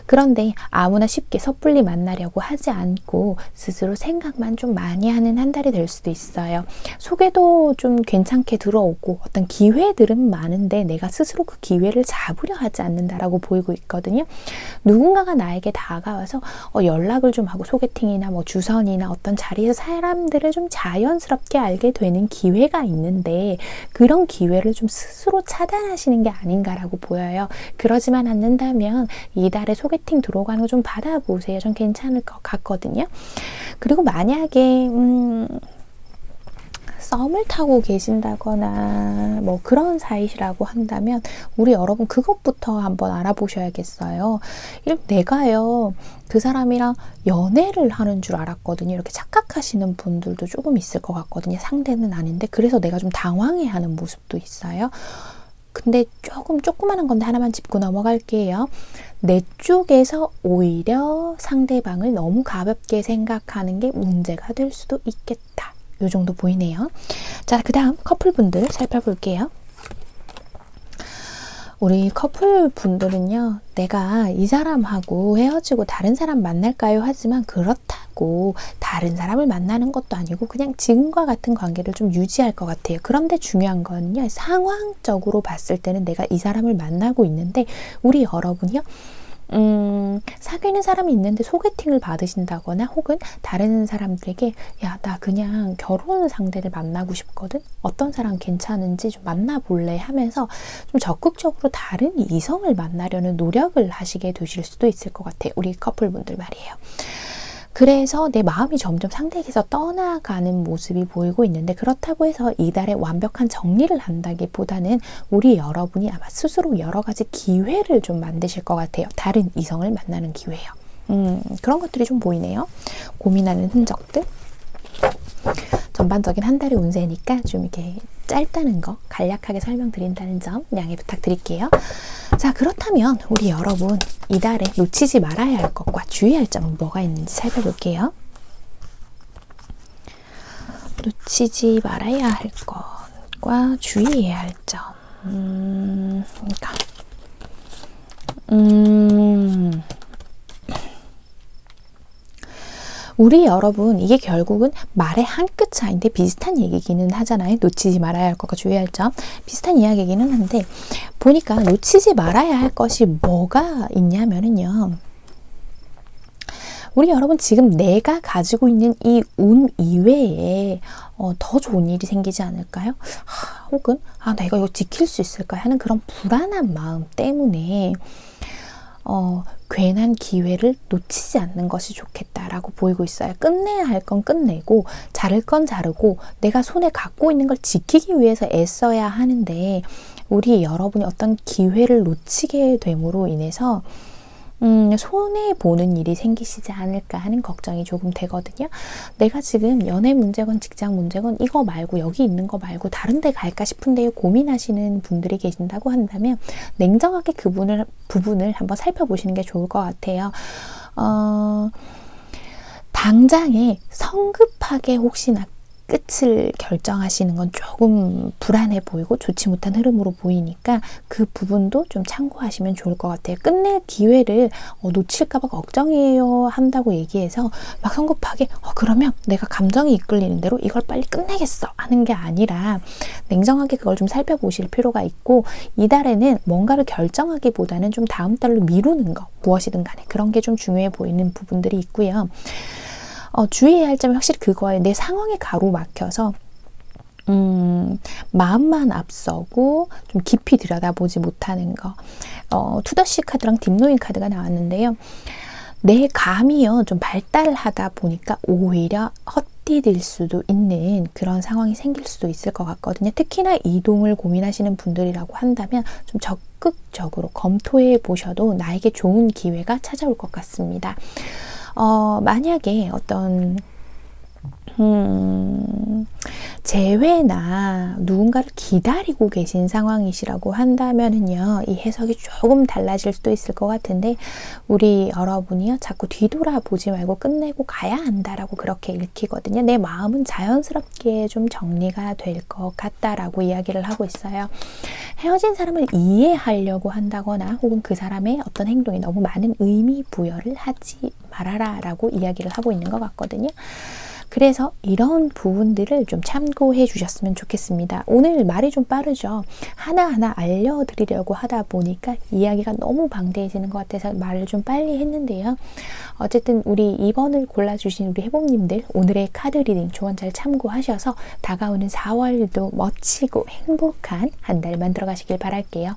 그런데 아무나 쉽게 섣불리 만나려고 하지 않고 스스로 생각만 좀 많이 하는 한 달이 될 수도 있어요. 소개도 좀 괜찮게 들어오고 어떤 기회들은 많은데 내가 스스로 그 기회를 잡으려 하지 않는다라고 보이고 있거든요. 누군가가 나에게 다가와서 연락을 좀 하고 소개팅이나 뭐 주선이나 어떤 자리에서 사람들을 좀 자연스럽게 알게 되는 기회가 있는데 그런 기회를 좀 스스로 차단하시는 게 아닌가라고 보여요. 그러지만 않는다면 이달에 소개팅 들어가는 거 좀 받아보세요. 좀 괜찮을 것 같거든요. 그리고 만약에 썸을 타고 계신다거나 뭐 그런 사이시라고 한다면 우리 여러분 그것부터 한번 알아보셔야겠어요. 내가요 그 사람이랑 연애를 하는 줄 알았거든요. 이렇게 착각하시는 분들도 조금 있을 것 같거든요. 상대는 아닌데 그래서 내가 좀 당황해하는 모습도 있어요. 근데 조그마한 건데 하나만 짚고 넘어갈게요. 내 쪽에서 오히려 상대방을 너무 가볍게 생각하는 게 문제가 될 수도 있겠다. 요 정도 보이네요. 자, 그 다음 커플분들 살펴볼게요. 우리 커플분들은요. 내가 이 사람하고 헤어지고 다른 사람 만날까요? 하지만 그렇다고 다른 사람을 만나는 것도 아니고 그냥 지금과 같은 관계를 좀 유지할 것 같아요. 그런데 중요한 건요. 상황적으로 봤을 때는 내가 이 사람을 만나고 있는데 우리 여러분이요. 사귀는 사람이 있는데 소개팅을 받으신다거나 혹은 다른 사람들에게 야, 나 그냥 결혼 상대를 만나고 싶거든? 어떤 사람 괜찮은지 좀 만나볼래? 하면서 좀 적극적으로 다른 이성을 만나려는 노력을 하시게 되실 수도 있을 것 같아요. 우리 커플분들 말이에요. 그래서 내 마음이 점점 상대에게서 떠나가는 모습이 보이고 있는데, 그렇다고 해서 이달에 완벽한 정리를 한다기보다는 우리 여러분이 아마 스스로 여러 가지 기회를 좀 만드실 것 같아요. 다른 이성을 만나는 기회요. 그런 것들이 좀 보이네요. 고민하는 흔적들. 전반적인 한 달의 운세니까 좀 이렇게 짧다는 거 간략하게 설명드린다는 점 양해 부탁드릴게요. 자, 그렇다면 우리 여러분 이달에 놓치지 말아야 할 것과 주의할 점은 뭐가 있는지 살펴볼게요. 놓치지 말아야 할 것과 주의해야 할 점. 우리 여러분, 이게 결국은 말의 한 끗 차이인데 비슷한 얘기기는 하잖아요. 놓치지 말아야 할 것과 주의할 점. 비슷한 이야기이기는 한데, 보니까 놓치지 말아야 할 것이 뭐가 있냐면은요, 우리 여러분 지금 내가 가지고 있는 이 운 이외에 더 좋은 일이 생기지 않을까요? 혹은 내가 이거 지킬 수 있을까 하는 그런 불안한 마음 때문에 괜한 기회를 놓치지 않는 것이 좋겠다라고 보이고 있어요. 끝내야 할 건 끝내고 자를 건 자르고 내가 손에 갖고 있는 걸 지키기 위해서 애써야 하는데, 우리 여러분이 어떤 기회를 놓치게 됨으로 인해서 손해보는 일이 생기시지 않을까 하는 걱정이 조금 되거든요. 내가 지금 연애 문제건 직장 문제건 이거 말고 여기 있는 거 말고 다른 데 갈까 싶은데요 고민하시는 분들이 계신다고 한다면 냉정하게 그 부분을 한번 살펴보시는 게 좋을 것 같아요. 당장에 성급하게 혹시나 끝을 결정하시는 건 조금 불안해 보이고 좋지 못한 흐름으로 보이니까 그 부분도 좀 참고하시면 좋을 것 같아요. 끝낼 기회를 놓칠까봐 걱정해요 한다고 얘기해서 막 성급하게 그러면 내가 감정이 이끌리는 대로 이걸 빨리 끝내겠어 하는 게 아니라 냉정하게 그걸 좀 살펴보실 필요가 있고, 이달에는 뭔가를 결정하기보다는 좀 다음 달로 미루는 거, 무엇이든 간에 그런 게 좀 중요해 보이는 부분들이 있고요. 주의해야 할 점이 확실히 그거예요. 내 상황에 가로막혀서 마음만 앞서고 좀 깊이 들여다보지 못하는 거. 투더시 카드랑 딥노잉 카드가 나왔는데요. 내 감이요 좀 발달하다 보니까 오히려 헛디딜 수도 있는 그런 상황이 생길 수도 있을 것 같거든요. 특히나 이동을 고민하시는 분들이라고 한다면 좀 적극적으로 검토해 보셔도 나에게 좋은 기회가 찾아올 것 같습니다. 만약에 어떤 재회나 누군가를 기다리고 계신 상황이시라고 한다면은요, 이 해석이 조금 달라질 수도 있을 것 같은데, 우리 여러분이요 자꾸 뒤돌아보지 말고 끝내고 가야 한다라고 그렇게 읽히거든요. 내 마음은 자연스럽게 좀 정리가 될 것 같다라고 이야기를 하고 있어요. 헤어진 사람을 이해하려고 한다거나 혹은 그 사람의 어떤 행동이 너무 많은 의미 부여를 하지 말아라 라고 이야기를 하고 있는 것 같거든요. 그래서 이런 부분들을 좀 참고해 주셨으면 좋겠습니다. 오늘 말이 좀 빠르죠. 하나하나 알려드리려고 하다 보니까 이야기가 너무 방대해지는 것 같아서 말을 좀 빨리 했는데요. 어쨌든 우리 2번을 골라주신 우리 해봄님들, 오늘의 카드 리딩 조언 잘 참고하셔서 다가오는 4월도 멋지고 행복한 한 달 만들어 가시길 바랄게요.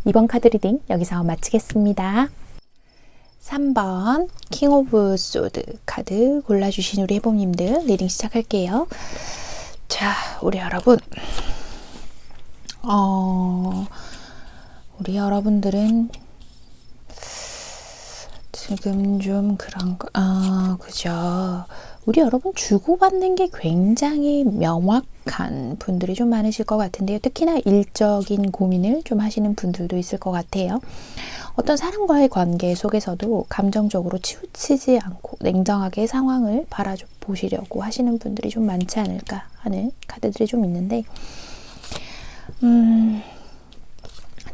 2번 카드 리딩 여기서 마치겠습니다. 3번 킹 오브 소드 카드 골라주신 우리 해봄님들 리딩 시작할게요. 자, 우리 여러분, 우리 여러분들은 지금 좀 그런 거, 그죠. 우리 여러분 주고받는 게 굉장히 명확한 분들이 좀 많으실 것 같은데요. 특히나 일적인 고민을 좀 하시는 분들도 있을 것 같아요. 어떤 사람과의 관계 속에서도 감정적으로 치우치지 않고 냉정하게 상황을 바라보시려고 하시는 분들이 좀 많지 않을까 하는 카드들이 좀 있는데,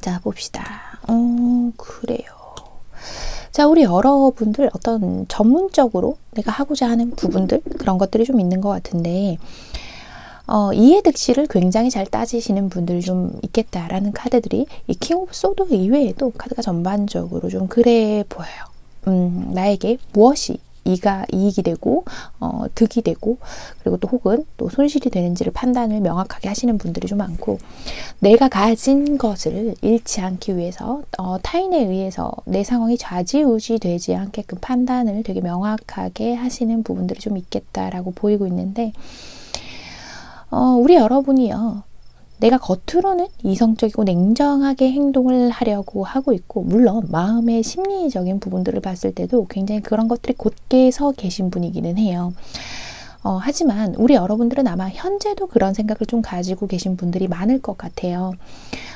자, 봅시다. 그래요. 자, 우리 여러분들 어떤 전문적으로 내가 하고자 하는 부분들, 그런 것들이 좀 있는 것 같은데, 이해득실을 굉장히 잘 따지시는 분들이 좀 있겠다라는 카드들이 이 킹 오브 소드 이외에도 카드가 전반적으로 좀 그래 보여요. 나에게 무엇이 이가 이익이 되고 득이 되고 그리고 또 혹은 또 손실이 되는지를 판단을 명확하게 하시는 분들이 좀 많고, 내가 가진 것을 잃지 않기 위해서 타인에 의해서 내 상황이 좌지우지 되지 않게끔 판단을 되게 명확하게 하시는 부분들이 좀 있겠다라고 보이고 있는데, 우리 여러분이요, 내가 겉으로는 이성적이고 냉정하게 행동을 하려고 하고 있고, 물론 마음의 심리적인 부분들을 봤을 때도 굉장히 그런 것들이 곧게 서 계신 분이기는 해요. 하지만 우리 여러분들은 아마 현재도 그런 생각을 좀 가지고 계신 분들이 많을 것 같아요.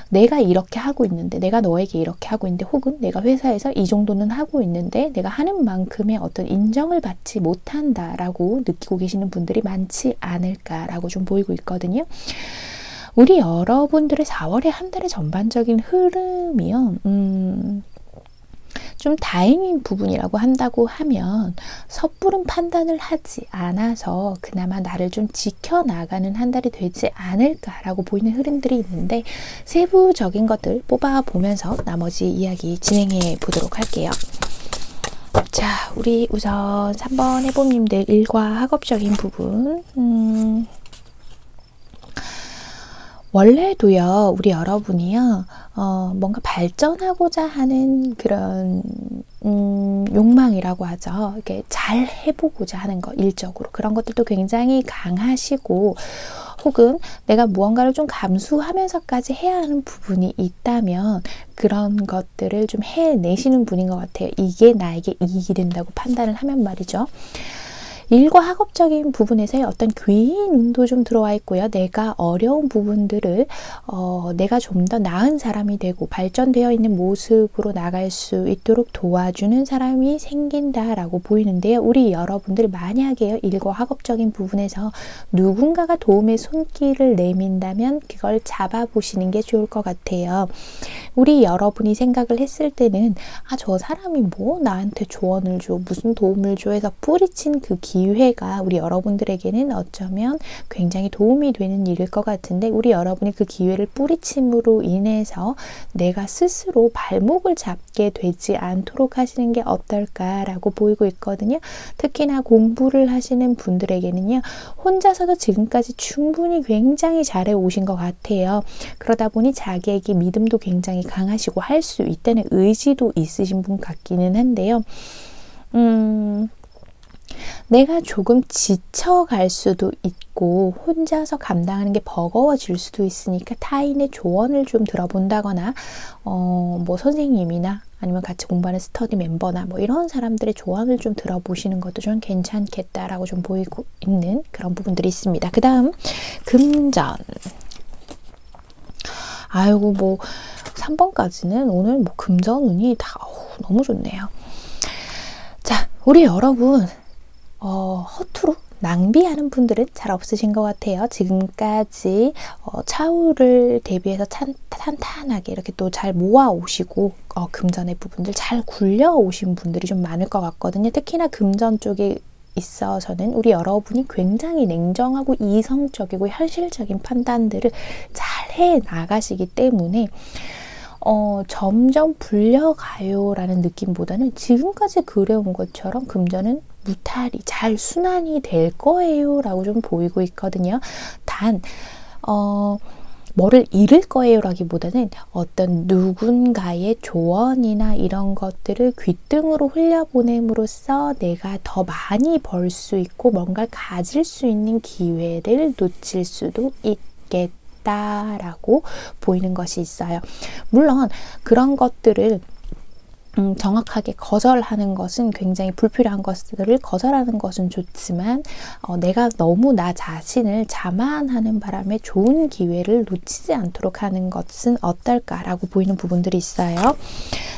내가 이렇게 하고 있는데, 내가 너에게 이렇게 하고 있는데, 혹은 내가 회사에서 이 정도는 하고 있는데 내가 하는 만큼의 어떤 인정을 받지 못한다라고 느끼고 계시는 분들이 많지 않을까라고 좀 보이고 있거든요. 우리 여러분들의 4월의 한 달의 전반적인 흐름이요, 좀 다행인 부분이라고 한다고 하면, 섣부른 판단을 하지 않아서 그나마 나를 좀 지켜나가는 한 달이 되지 않을까라고 보이는 흐름들이 있는데, 세부적인 것들 뽑아보면서 나머지 이야기 진행해 보도록 할게요. 자, 우리 우선 3번 해봄님들 일과 학업적인 부분. 원래도요, 우리 여러분이요, 뭔가 발전하고자 하는 그런, 욕망이라고 하죠. 이렇게 잘 해보고자 하는 거, 일적으로. 그런 것들도 굉장히 강하시고, 혹은 내가 무언가를 좀 감수하면서까지 해야 하는 부분이 있다면, 그런 것들을 좀 해내시는 분인 것 같아요. 이게 나에게 이익이 된다고 판단을 하면 말이죠. 일과 학업적인 부분에서의 어떤 귀인 운도 좀 들어와 있고요. 내가 어려운 부분들을 내가 좀 더 나은 사람이 되고 발전되어 있는 모습으로 나갈 수 있도록 도와주는 사람이 생긴다라고 보이는데요. 우리 여러분들 만약에요, 일과 학업적인 부분에서 누군가가 도움의 손길을 내민다면 그걸 잡아보시는 게 좋을 것 같아요. 우리 여러분이 생각을 했을 때는 저 사람이 뭐 나한테 조언을 줘, 무슨 도움을 줘 해서 뿌리친 그 기회가 우리 여러분들에게는 어쩌면 굉장히 도움이 되는 일일 것 같은데, 우리 여러분이 그 기회를 뿌리침으로 인해서 내가 스스로 발목을 잡게 되지 않도록 하시는 게 어떨까라고 보이고 있거든요. 특히나 공부를 하시는 분들에게는요, 혼자서도 지금까지 충분히 굉장히 잘해 오신 것 같아요. 그러다 보니 자기에게 믿음도 굉장히 강하시고 할 수 있다는 의지도 있으신 분 같기는 한데요. 내가 조금 지쳐갈 수도 있고 혼자서 감당하는 게 버거워질 수도 있으니까 타인의 조언을 좀 들어본다거나 뭐 선생님이나 아니면 같이 공부하는 스터디 멤버나 뭐 이런 사람들의 조언을 좀 들어보시는 것도 좀 괜찮겠다라고 좀 보이고 있는 그런 부분들이 있습니다. 그 다음 금전. 아이고, 뭐 3번까지는 오늘 뭐 금전 운이 다 너무 좋네요. 자, 우리 여러분 허투루 낭비하는 분들은 잘 없으신 것 같아요. 지금까지 차후를 대비해서 탄탄하게 이렇게 또 잘 모아 오시고 금전의 부분들 잘 굴려 오신 분들이 좀 많을 것 같거든요. 특히나 금전 쪽에 있어서는 우리 여러분이 굉장히 냉정하고 이성적이고 현실적인 판단들을 잘 해 나가시기 때문에 점점 불려가요 라는 느낌보다는 지금까지 그래온 것처럼 금전은 무탈이 잘 순환이 될 거예요 라고 좀 보이고 있거든요. 단 뭐를 잃을 거예요 라기보다는 어떤 누군가의 조언이나 이런 것들을 귀등으로 흘려보냄으로써 내가 더 많이 벌 수 있고 뭔가를 가질 수 있는 기회를 놓칠 수도 있겠다라고 보이는 것이 있어요. 물론 그런 것들을 정확하게 거절하는 것은, 굉장히 불필요한 것들을 거절하는 것은 좋지만 내가 너무 나 자신을 자만하는 바람에 좋은 기회를 놓치지 않도록 하는 것은 어떨까라고 보이는 부분들이 있어요.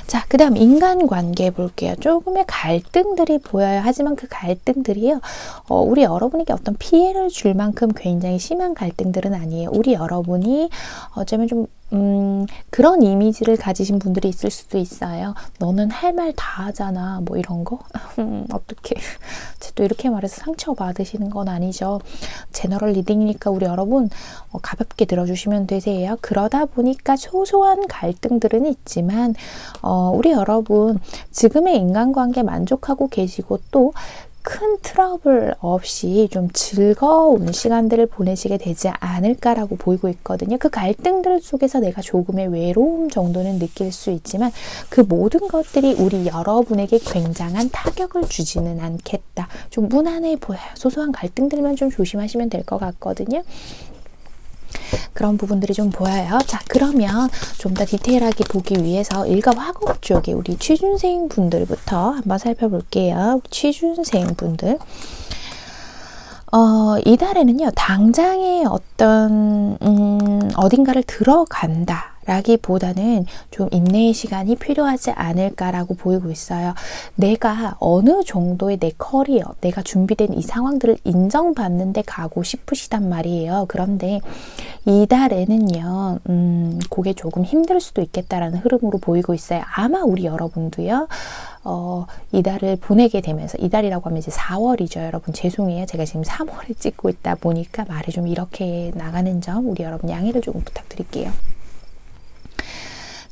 자, 그 다음 인간관계 볼게요. 조금의 갈등들이 보여요. 하지만 그 갈등들이요, 우리 여러분에게 어떤 피해를 줄 만큼 굉장히 심한 갈등들은 아니에요. 우리 여러분이 어쩌면 좀 그런 이미지를 가지신 분들이 있을 수도 있어요. 너는 할 말 다 하잖아. 뭐 이런 거? 어떻게 또 이렇게 말해서 상처받으시는 건 아니죠. 제너럴 리딩이니까 우리 여러분 가볍게 들어주시면 되세요. 그러다 보니까 소소한 갈등들은 있지만 우리 여러분 지금의 인간관계 만족하고 계시고 또 큰 트러블 없이 좀 즐거운 시간들을 보내시게 되지 않을까라고 보이고 있거든요. 그 갈등들 속에서 내가 조금의 외로움 정도는 느낄 수 있지만 그 모든 것들이 우리 여러분에게 굉장한 타격을 주지는 않겠다. 좀 무난해 보여요. 소소한 갈등들만 좀 조심하시면 될 것 같거든요. 그런 부분들이 좀 보여요. 자, 그러면 좀 더 디테일하게 보기 위해서 일과 화곡 쪽에 우리 취준생 분들부터 한번 살펴볼게요. 취준생 분들. 이달에는요, 당장에 어떤, 어딘가를 들어간다. 라기보다는 좀 인내의 시간이 필요하지 않을까라고 보이고 있어요. 내가 어느 정도의 내 커리어, 내가 준비된 이 상황들을 인정받는데 가고 싶으시단 말이에요. 그런데 이달에는요, 그게 조금 힘들 수도 있겠다라는 흐름으로 보이고 있어요. 아마 우리 여러분도요, 이달을 보내게 되면서, 이달이라고 하면 이제 4월이죠. 여러분 죄송해요. 제가 지금 3월에 찍고 있다 보니까 말이 좀 이렇게 나가는 점 우리 여러분 양해를 조금 부탁드릴게요.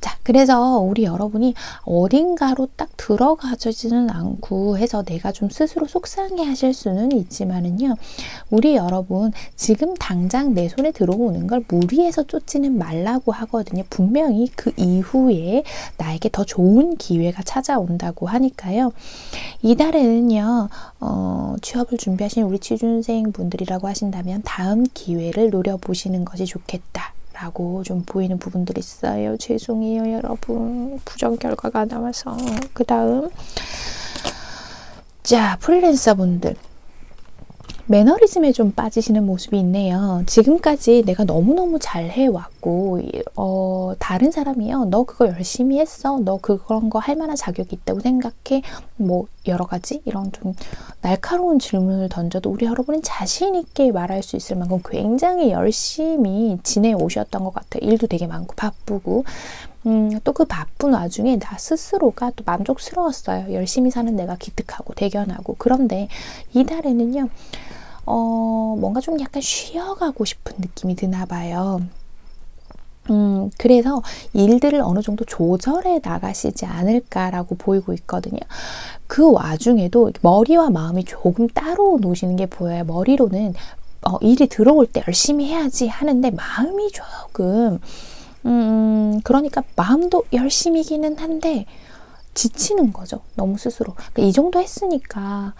자, 그래서 우리 여러분이 어딘가로 딱 들어가지는 않고 해서 내가 좀 스스로 속상해 하실 수는 있지만은요, 우리 여러분 지금 당장 내 손에 들어오는 걸 무리해서 쫓지는 말라고 하거든요. 분명히 그 이후에 나에게 더 좋은 기회가 찾아온다고 하니까요. 이달에는요, 취업을 준비하시는 우리 취준생 분들이라고 하신다면 다음 기회를 노려보시는 것이 좋겠다. 라고 좀 보이는 부분들이 있어요. 죄송해요, 여러분. 부정 결과가 나와서. 그 다음, 자, 프리랜서 분들. 매너리즘에 좀 빠지시는 모습이 있네요. 지금까지 내가 너무너무 잘 해왔고 다른 사람이요, 너 그거 열심히 했어, 너 그런 거 할 만한 자격이 있다고 생각해, 뭐 여러 가지 이런 좀 날카로운 질문을 던져도 우리 여러분은 자신 있게 말할 수 있을 만큼 굉장히 열심히 지내오셨던 것 같아요. 일도 되게 많고 바쁘고 또 그 바쁜 와중에 나 스스로가 또 만족스러웠어요. 열심히 사는 내가 기특하고 대견하고. 그런데 이달에는요, 뭔가 좀 약간 쉬어가고 싶은 느낌이 드나 봐요. 그래서 일들을 어느 정도 조절해 나가시지 않을까라고 보이고 있거든요. 그 와중에도 머리와 마음이 조금 따로 노시는 게 보여요. 머리로는 일이 들어올 때 열심히 해야지 하는데 마음이 조금 그러니까 마음도 열심이기는 한데 지치는 거죠. 너무 스스로. 그러니까 이 정도 했으니까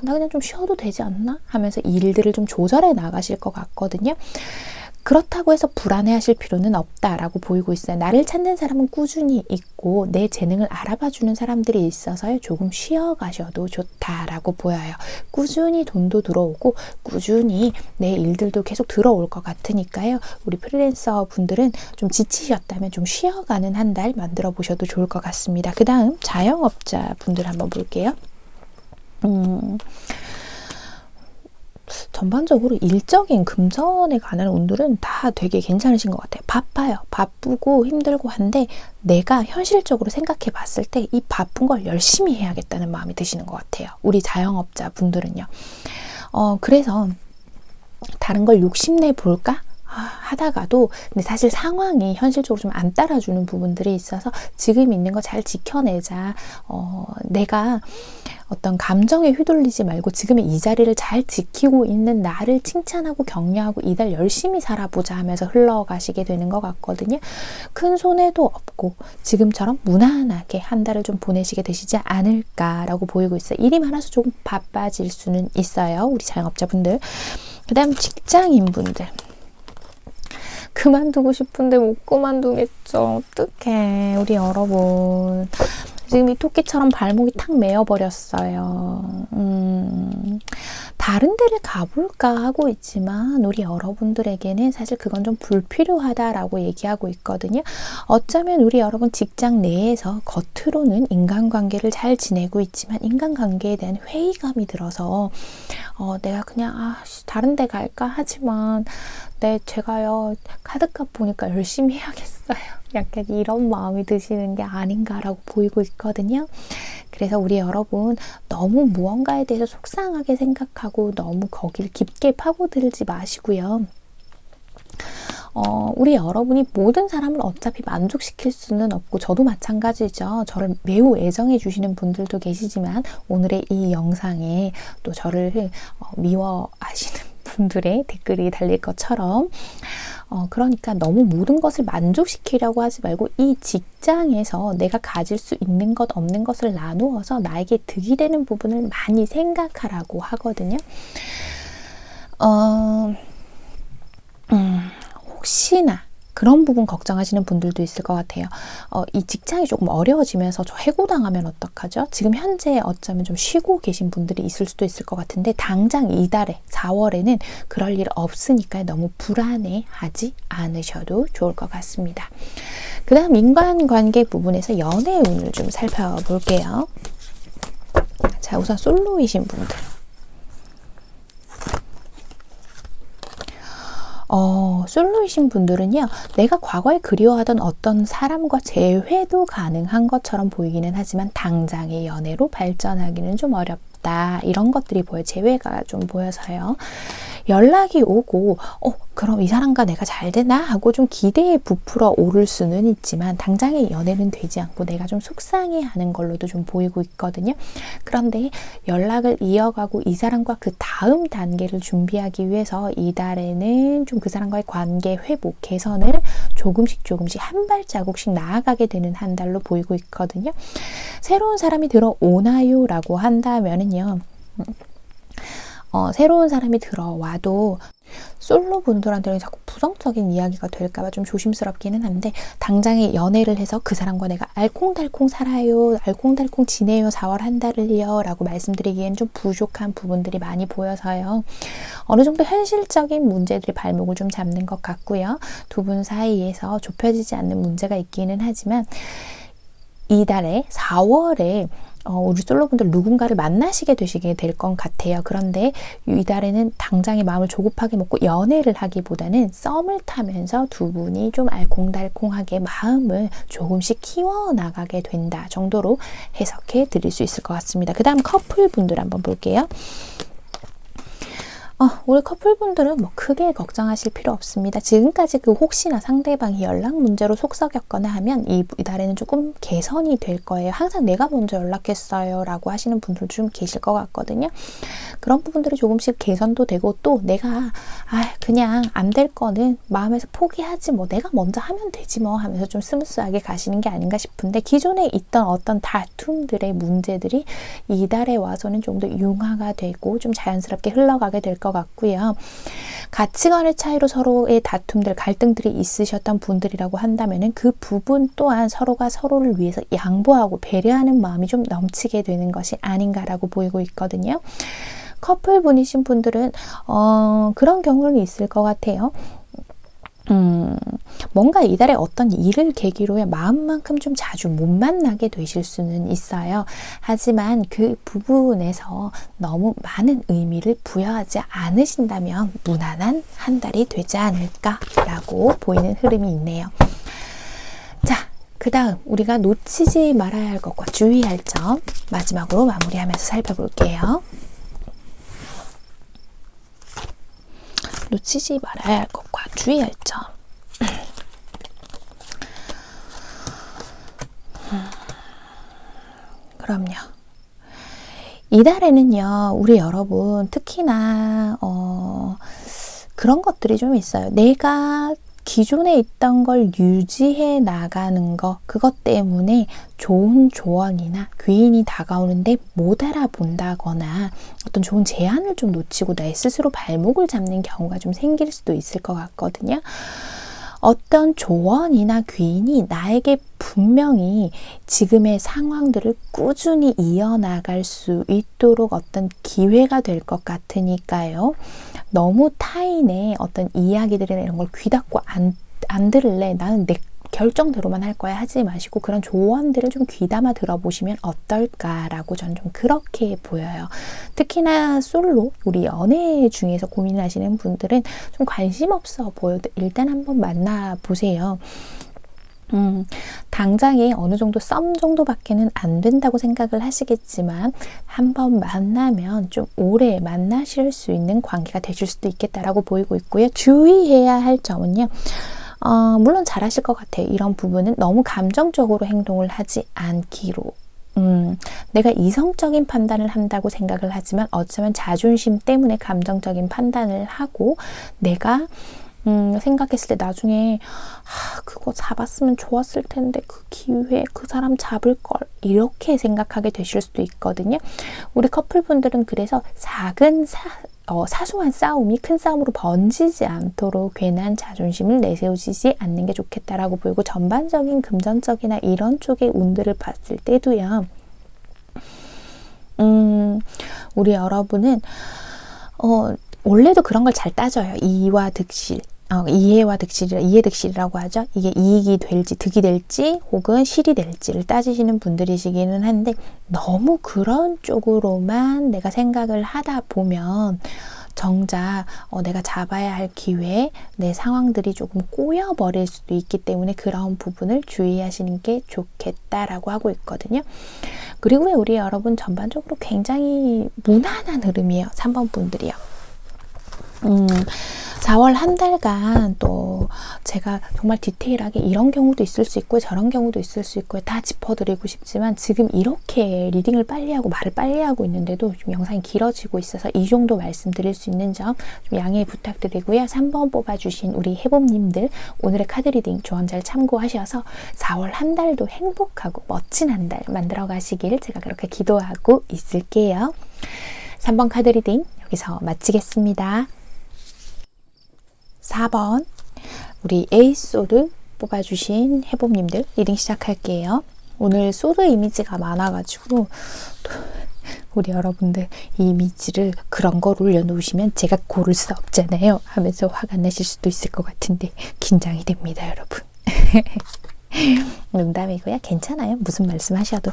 나 그냥 좀 쉬어도 되지 않나? 하면서 일들을 좀 조절해 나가실 것 같거든요. 그렇다고 해서 불안해하실 필요는 없다라고 보이고 있어요. 나를 찾는 사람은 꾸준히 있고 내 재능을 알아봐주는 사람들이 있어서 조금 쉬어가셔도 좋다라고 보여요. 꾸준히 돈도 들어오고 꾸준히 내 일들도 계속 들어올 것 같으니까요. 우리 프리랜서 분들은 좀 지치셨다면 좀 쉬어가는 한 달 만들어 보셔도 좋을 것 같습니다. 그 다음 자영업자 분들 한번 볼게요. 전반적으로 일적인 금전에 관한 운들은 다 되게 괜찮으신 것 같아요. 바빠요. 바쁘고 힘들고 한데 내가 현실적으로 생각해 봤을 때 이 바쁜 걸 열심히 해야겠다는 마음이 드시는 것 같아요. 우리 자영업자 분들은요. 그래서 다른 걸 욕심내 볼까? 하다가도 근데 사실 상황이 현실적으로 좀 안 따라주는 부분들이 있어서 지금 있는 거 잘 지켜내자. 내가 어떤 감정에 휘둘리지 말고 지금의 이 자리를 잘 지키고 있는 나를 칭찬하고 격려하고 이달 열심히 살아보자 하면서 흘러가시게 되는 것 같거든요. 큰 손해도 없고 지금처럼 무난하게 한 달을 좀 보내시게 되시지 않을까라고 보이고 있어요. 일이 많아서 조금 바빠질 수는 있어요. 우리 자영업자분들. 그 다음 직장인분들. 그만두고 싶은데 못 그만두겠죠. 어떡해. 우리 여러분. 지금 이 토끼처럼 발목이 탁 메어버렸어요. 다른 데를 가볼까 하고 있지만 우리 여러분들에게는 사실 그건 좀 불필요하다라고 얘기하고 있거든요. 어쩌면 우리 여러분 직장 내에서 겉으로는 인간관계를 잘 지내고 있지만 인간관계에 대한 회의감이 들어서 내가 그냥 다른 데 갈까 하지만 제가요 카드값 보니까 열심히 해야겠어요. 약간 이런 마음이 드시는 게 아닌가라고 보이고 있거든요. 그래서 우리 여러분 너무 무언가에 대해서 속상하게 생각하고 너무 거기를 깊게 파고들지 마시고요. 우리 여러분이 모든 사람을 어차피 만족시킬 수는 없고 저도 마찬가지죠. 저를 매우 애정해 주시는 분들도 계시지만 오늘의 이 영상에 또 저를 미워하시는 분들의 댓글이 달릴 것처럼 그러니까 너무 모든 것을 만족시키려고 하지 말고 이 직장에서 내가 가질 수 있는 것 없는 것을 나누어서 나에게 득이 되는 부분을 많이 생각하라고 하거든요. 혹시나 그런 부분 걱정하시는 분들도 있을 것 같아요. 이 직장이 조금 어려워지면서 저 해고당하면 어떡하죠? 지금 현재 어쩌면 좀 쉬고 계신 분들이 있을 수도 있을 것 같은데 당장 이달에 4월에는 그럴 일 없으니까 너무 불안해하지 않으셔도 좋을 것 같습니다. 그 다음 인간관계 부분에서 연애 운을 좀 살펴볼게요. 자, 우선 솔로이신 분들. 솔로이신 분들은요, 내가 과거에 그리워하던 어떤 사람과 재회도 가능한 것처럼 보이기는 하지만 당장의 연애로 발전하기는 좀 어렵다. 이런 것들이 보여요. 재회가 좀 보여서요. 연락이 오고 그럼 이 사람과 내가 잘 되나 하고 좀 기대에 부풀어 오를 수는 있지만 당장의 연애는 되지 않고 내가 좀 속상해하는 걸로도 좀 보이고 있거든요. 그런데 연락을 이어가고 이 사람과 그 다음 단계를 준비하기 위해서 이달에는 좀 그 사람과의 관계 회복, 개선을 조금씩 한 발자국씩 나아가게 되는 한 달로 보이고 있거든요. 새로운 사람이 들어오나요? 라고 한다면은요. 새로운 사람이 들어와도 솔로 분들한테는 자꾸 부정적인 이야기가 될까봐 좀 조심스럽기는 한데 당장에 연애를 해서 그 사람과 내가 알콩달콩 살아요, 알콩달콩 지내요, 4월 한 달을요 라고 말씀드리기엔 좀 부족한 부분들이 많이 보여서요. 어느 정도 현실적인 문제들이 발목을 좀 잡는 것 같고요. 두 분 사이에서 좁혀지지 않는 문제가 있기는 하지만 이달에 4월에 우리 솔로분들 누군가를 만나시게 되시게 될 것 같아요. 그런데 이달에는 당장의 마음을 조급하게 먹고 연애를 하기보다는 썸을 타면서 두 분이 좀 알콩달콩하게 마음을 조금씩 키워나가게 된다 정도로 해석해 드릴 수 있을 것 같습니다. 그 다음 커플분들 한번 볼게요. 우리 커플분들은 뭐 크게 걱정하실 필요 없습니다. 지금까지 혹시나 상대방이 연락 문제로 속썩였거나 하면 이달에는 조금 개선이 될 거예요. 항상 내가 먼저 연락했어요 라고 하시는 분들 좀 계실 것 같거든요. 그런 부분들이 조금씩 개선도 되고 또 내가 그냥 안 될 거는 마음에서 포기하지 뭐 내가 먼저 하면 되지 뭐 하면서 좀 스무스하게 가시는 게 아닌가 싶은데 기존에 있던 어떤 다툼들의 문제들이 이달에 와서는 좀 더 융화가 되고 좀 자연스럽게 흘러가게 될 것 같고요. 가치관의 차이로 서로의 다툼들, 갈등들이 있으셨던 분들이라고 한다면은 그 부분 또한 서로가 서로를 위해서 양보하고 배려하는 마음이 좀 넘치게 되는 것이 아닌가라고 보이고 있거든요. 커플분이신 분들은 그런 경우는 있을 것 같아요. 뭔가 이달에 어떤 일을 계기로 마음만큼 좀 자주 못 만나게 되실 수는 있어요. 하지만 그 부분에서 너무 많은 의미를 부여하지 않으신다면 무난한 한 달이 되지 않을까라고 보이는 흐름이 있네요. 자, 그 다음 우리가 놓치지 말아야 할 것과 주의할 점 마지막으로 마무리하면서 살펴볼게요. 놓치지 말아야 할 것과 주의할 점. 그럼요. 이달에는요, 우리 여러분 특히나 그런 것들이 좀 있어요. 내가 기존에 있던 걸 유지해 나가는 거, 그것 때문에 좋은 조언이나 귀인이 다가오는데 못 알아본다거나 어떤 좋은 제안을 좀 놓치고 내 스스로 발목을 잡는 경우가 좀 생길 수도 있을 것 같거든요. 어떤 조언이나 귀인이 나에게 분명히 지금의 상황들을 꾸준히 이어나갈 수 있도록 어떤 기회가 될 것 같으니까요. 너무 타인의 어떤 이야기들이나 이런 걸 귀 닫고 안 들을래. 나는 결정대로만 할 거야 하지 마시고 그런 조언들을 좀 귀담아 들어보시면 어떨까라고 전 좀 그렇게 보여요. 특히나 솔로, 우리 연애 중에서 고민하시는 분들은 좀 관심 없어 보여도 일단 한번 만나보세요. 당장에 어느 정도 썸 정도밖에는 안 된다고 생각을 하시겠지만 한번 만나면 좀 오래 만나실 수 있는 관계가 되실 수도 있겠다라고 보이고 있고요. 주의해야 할 점은요. 물론 잘하실 것 같아요. 이런 부분은 너무 감정적으로 행동을 하지 않기로. 내가 이성적인 판단을 한다고 생각을 하지만 어쩌면 자존심 때문에 감정적인 판단을 하고 내가 생각했을 때 나중에 그거 잡았으면 좋았을 텐데 그 기회 그 사람 잡을 걸 이렇게 생각하게 되실 수도 있거든요. 우리 커플분들은 그래서 작은 사소한 싸움이 큰 싸움으로 번지지 않도록 괜한 자존심을 내세우시지 않는 게 좋겠다라고 보이고 전반적인 금전적이나 이런 쪽의 운들을 봤을 때도요. 우리 여러분은 원래도 그런 걸 잘 따져요. 이해와 득실이라고 하죠. 이게 이익이 될지 득이 될지 혹은 실이 될지를 따지시는 분들이시기는 한데 너무 그런 쪽으로만 내가 생각을 하다 보면 정작 내가 잡아야 할 기회에 내 상황들이 조금 꼬여버릴 수도 있기 때문에 그런 부분을 주의하시는 게 좋겠다라고 하고 있거든요. 그리고 우리 여러분 전반적으로 굉장히 무난한 흐름이에요. 3번 분들이요. 4월 한 달간 또 제가 정말 디테일하게 이런 경우도 있을 수 있고 저런 경우도 있을 수 있고 다 짚어드리고 싶지만 지금 이렇게 리딩을 빨리 하고 말을 빨리 하고 있는데도 좀 영상이 길어지고 있어서 이 정도 말씀드릴 수 있는 점 좀 양해 부탁드리고요. 3번 뽑아주신 우리 해봄님들 오늘의 카드 리딩 조언 잘 참고하셔서 4월 한 달도 행복하고 멋진 한 달 만들어 가시길 제가 그렇게 기도하고 있을게요. 3번 카드 리딩 여기서 마치겠습니다. 4번 우리 에이스소드 뽑아주신 해봄님들 리딩 시작할게요. 오늘 소드 이미지가 많아가지고 또 우리 여러분들 이 이미지를 그런 걸 올려놓으시면 제가 고를 수 없잖아요 하면서 화가 나실 수도 있을 것 같은데 긴장이 됩니다 여러분. 농담이고요. 괜찮아요. 무슨 말씀 하셔도.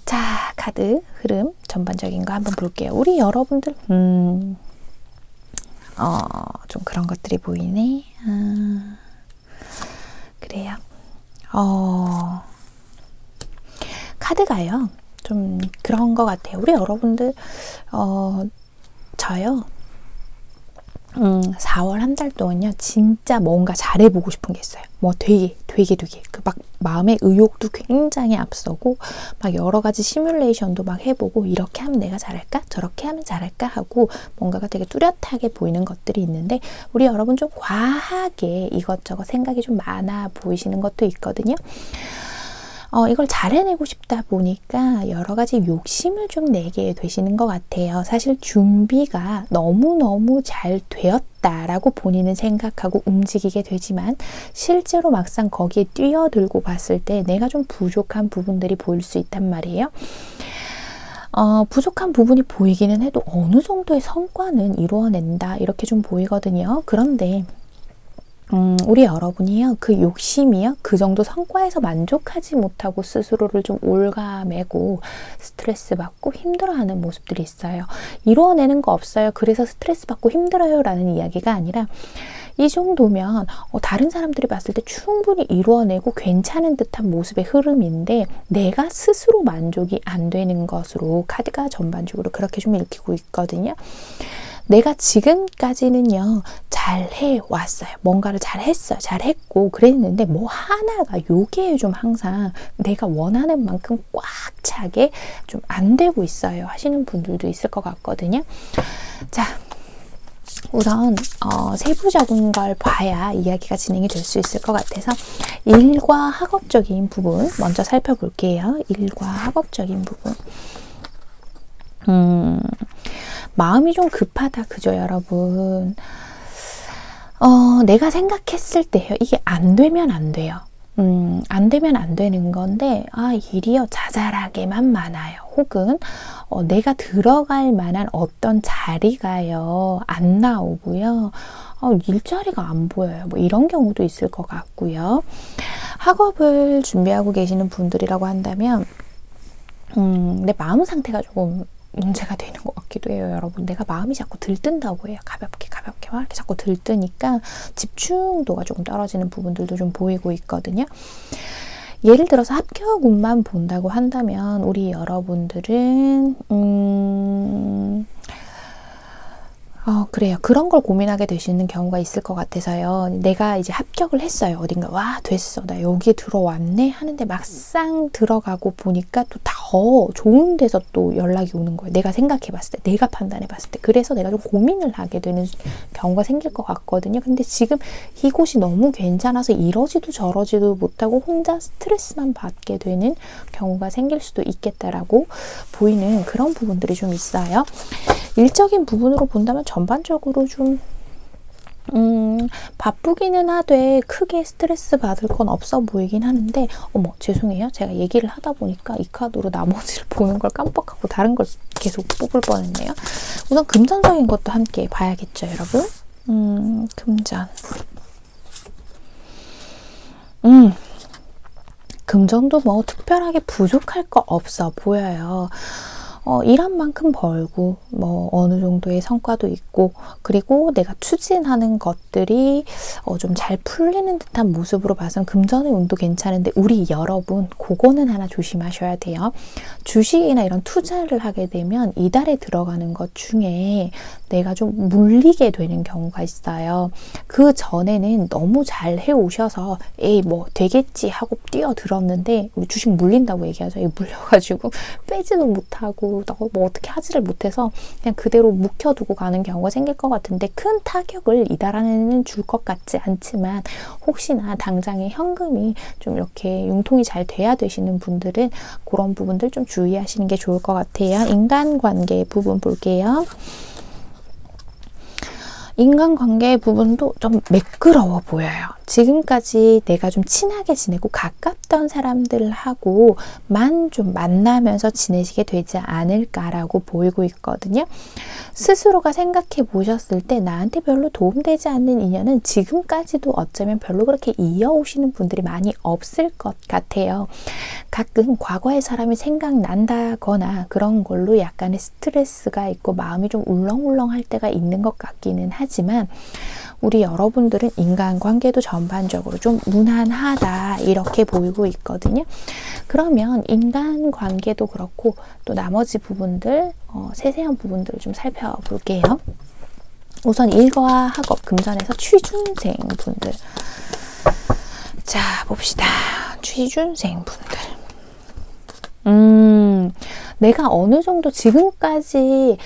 자, 카드 흐름 전반적인 거 한번 볼게요. 우리 여러분들 좀 그런 것들이 보이네. 그래요. 카드가요. 좀 그런 것 같아요. 우리 여러분들, 저요. 4월 한 달 동안요. 진짜 뭔가 잘해보고 싶은 게 있어요. 뭐 되게 그 막 마음의 의욕도 굉장히 앞서고 막 여러 가지 시뮬레이션도 막 해보고 이렇게 하면 내가 잘할까? 저렇게 하면 잘할까? 하고 뭔가가 되게 뚜렷하게 보이는 것들이 있는데 우리 여러분 좀 과하게 이것저것 생각이 좀 많아 보이시는 것도 있거든요. 이걸 잘 해내고 싶다 보니까 여러 가지 욕심을 좀 내게 되시는 것 같아요. 사실 준비가 너무너무 잘 되었다라고 본인은 생각하고 움직이게 되지만 실제로 막상 거기에 뛰어들고 봤을 때 내가 좀 부족한 부분들이 보일 수 있단 말이에요. 부족한 부분이 보이기는 해도 어느 정도의 성과는 이루어낸다 이렇게 좀 보이거든요. 그런데 우리 여러분이요, 그 욕심이요, 그 정도 성과에서 만족하지 못하고 스스로를 좀 올가매고 스트레스 받고 힘들어하는 모습들이 있어요. 이루어내는 거 없어요. 그래서 스트레스 받고 힘들어요 라는 이야기가 아니라 이 정도면 다른 사람들이 봤을 때 충분히 이루어내고 괜찮은 듯한 모습의 흐름인데 내가 스스로 만족이 안 되는 것으로 카드가 전반적으로 그렇게 좀 읽히고 있거든요. 내가 지금까지는요 잘 해왔어요. 뭔가를 잘 했어요. 잘 했고 그랬는데 뭐 하나가 요게 좀 항상 내가 원하는 만큼 꽉 차게 좀 안 되고 있어요 하시는 분들도 있을 것 같거든요. 자, 우선 세부적인 걸 봐야 이야기가 진행이 될 수 있을 것 같아서 일과 학업적인 부분 먼저 살펴볼게요. 일과 학업적인 부분. 마음이 좀 급하다. 그죠, 여러분? 내가 생각했을 때요. 이게 안 되면 안 돼요. 안 되면 안 되는 건데, 일이요, 자잘하게만 많아요. 혹은, 내가 들어갈 만한 어떤 자리가요, 안 나오고요. 일자리가 안 보여요. 뭐 이런 경우도 있을 것 같고요. 학업을 준비하고 계시는 분들이라고 한다면, 내 마음 상태가 조금 문제가 되는 것 같기도 해요, 여러분. 내가 마음이 자꾸 들뜬다고 해요. 가볍게 막 이렇게 자꾸 들뜨니까 집중도가 조금 떨어지는 부분들도 좀 보이고 있거든요. 예를 들어서 합격운만 본다고 한다면 우리 여러분들은 그래요. 그런 걸 고민하게 되시는 경우가 있을 것 같아서요. 내가 이제 합격을 했어요. 어딘가, 와, 됐어. 나 여기에 들어왔네? 하는데 막상 들어가고 보니까 또 더 좋은 데서 또 연락이 오는 거예요. 내가 생각해 봤을 때, 내가 판단해 봤을 때. 그래서 내가 좀 고민을 하게 되는 경우가 생길 것 같거든요. 근데 지금 이곳이 너무 괜찮아서 이러지도 저러지도 못하고 혼자 스트레스만 받게 되는 경우가 생길 수도 있겠다라고 보이는 그런 부분들이 좀 있어요. 일적인 부분으로 본다면 전반적으로 좀 바쁘기는 하되 크게 스트레스 받을 건 없어 보이긴 하는데, 어머, 죄송해요. 제가 얘기를 하다 보니까 이 카드로 나머지를 보는 걸 깜빡하고 다른 걸 계속 뽑을 뻔했네요. 우선 금전적인 것도 함께 봐야겠죠, 여러분. 금전. 금전도 뭐 특별하게 부족할 거 없어 보여요. 일한 만큼 벌고 뭐 어느 정도의 성과도 있고, 그리고 내가 추진하는 것들이 좀 잘 풀리는 듯한 모습으로 봐선 금전의 운도 괜찮은데, 우리 여러분 그거는 하나 조심하셔야 돼요. 주식이나 이런 투자를 하게 되면 이달에 들어가는 것 중에 내가 좀 물리게 되는 경우가 있어요. 그 전에는 너무 잘 해오셔서 에이 뭐 되겠지 하고 뛰어들었는데, 우리 주식 물린다고 얘기하죠. 물려가지고 빼지도 못하고 뭐 어떻게 하지를 못해서 그냥 그대로 묵혀두고 가는 경우가 생길 것 같은데, 큰 타격을 이달 안에는 줄 것 같지 않지만 혹시나 당장에 현금이 좀 이렇게 융통이 잘 돼야 되시는 분들은 그런 부분들 좀 주의하시는 게 좋을 것 같아요. 인간관계 부분 볼게요. 인간관계 부분도 좀 매끄러워 보여요. 지금까지 내가 좀 친하게 지내고 가깝던 사람들하고만 좀 만나면서 지내시게 되지 않을까라고 보이고 있거든요. 스스로가 생각해 보셨을 때 나한테 별로 도움되지 않는 인연은 지금까지도 어쩌면 별로 그렇게 이어오시는 분들이 많이 없을 것 같아요. 가끔 과거의 사람이 생각난다거나 그런 걸로 약간의 스트레스가 있고 마음이 좀 울렁울렁할 때가 있는 것 같기는 하지만, 우리 여러분들은 인간관계도 전반적으로 좀 무난하다 이렇게 보이고 있거든요. 그러면 인간관계도 그렇고 또 나머지 부분들, 세세한 부분들을 좀 살펴볼게요. 우선 일과 학업, 금전에서 취준생 분들. 자, 봅시다. 취준생 분들. 내가 어느 정도 지금까지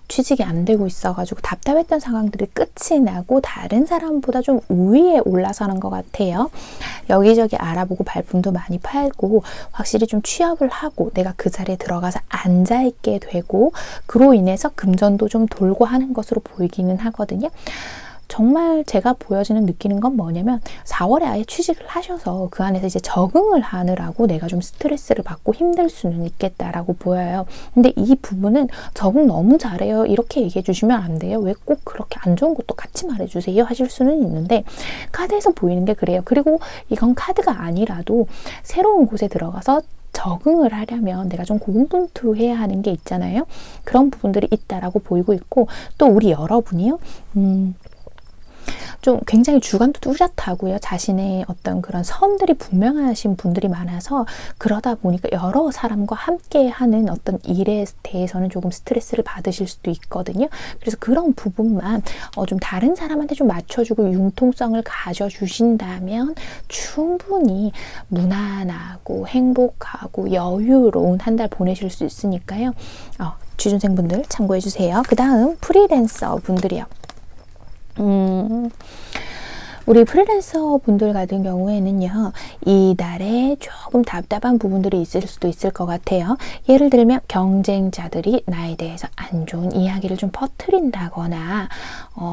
취직이 안 되고 있어가지고 답답했던 상황들이 끝이 나고 다른 사람보다 좀 우위에 올라서는 것 같아요. 여기저기 알아보고 발품도 많이 팔고 확실히 좀 취업을 하고 내가 그 자리에 들어가서 앉아있게 되고, 그로 인해서 금전도 좀 돌고 하는 것으로 보이기는 하거든요. 정말 제가 보여지는 느끼는 건 뭐냐면 4월에 아예 취직을 하셔서 그 안에서 이제 적응을 하느라고 내가 좀 스트레스를 받고 힘들 수는 있겠다라고 보여요. 근데 이 부분은 적응 너무 잘해요 이렇게 얘기해 주시면 안 돼요. 왜 꼭 그렇게 안 좋은 것도 같이 말해 주세요 하실 수는 있는데, 카드에서 보이는 게 그래요. 그리고 이건 카드가 아니라도 새로운 곳에 들어가서 적응을 하려면 내가 좀 고군분투해야 하는 게 있잖아요. 그런 부분들이 있다라고 보이고 있고, 또 우리 여러분이요. 좀 굉장히 주관도 뚜렷하고요. 자신의 어떤 그런 선들이 분명하신 분들이 많아서 그러다 보니까 여러 사람과 함께 하는 어떤 일에 대해서는 조금 스트레스를 받으실 수도 있거든요. 그래서 그런 부분만 좀 다른 사람한테 좀 맞춰주고 융통성을 가져주신다면 충분히 무난하고 행복하고 여유로운 한 달 보내실 수 있으니까요. 취준생분들 참고해주세요. 그 다음 프리랜서 분들이요. 우리 프리랜서 분들 같은 경우에는요, 이달에 조금 답답한 부분들이 있을 수도 있을 것 같아요. 예를 들면 경쟁자들이 나에 대해서 안 좋은 이야기를 좀 퍼뜨린다거나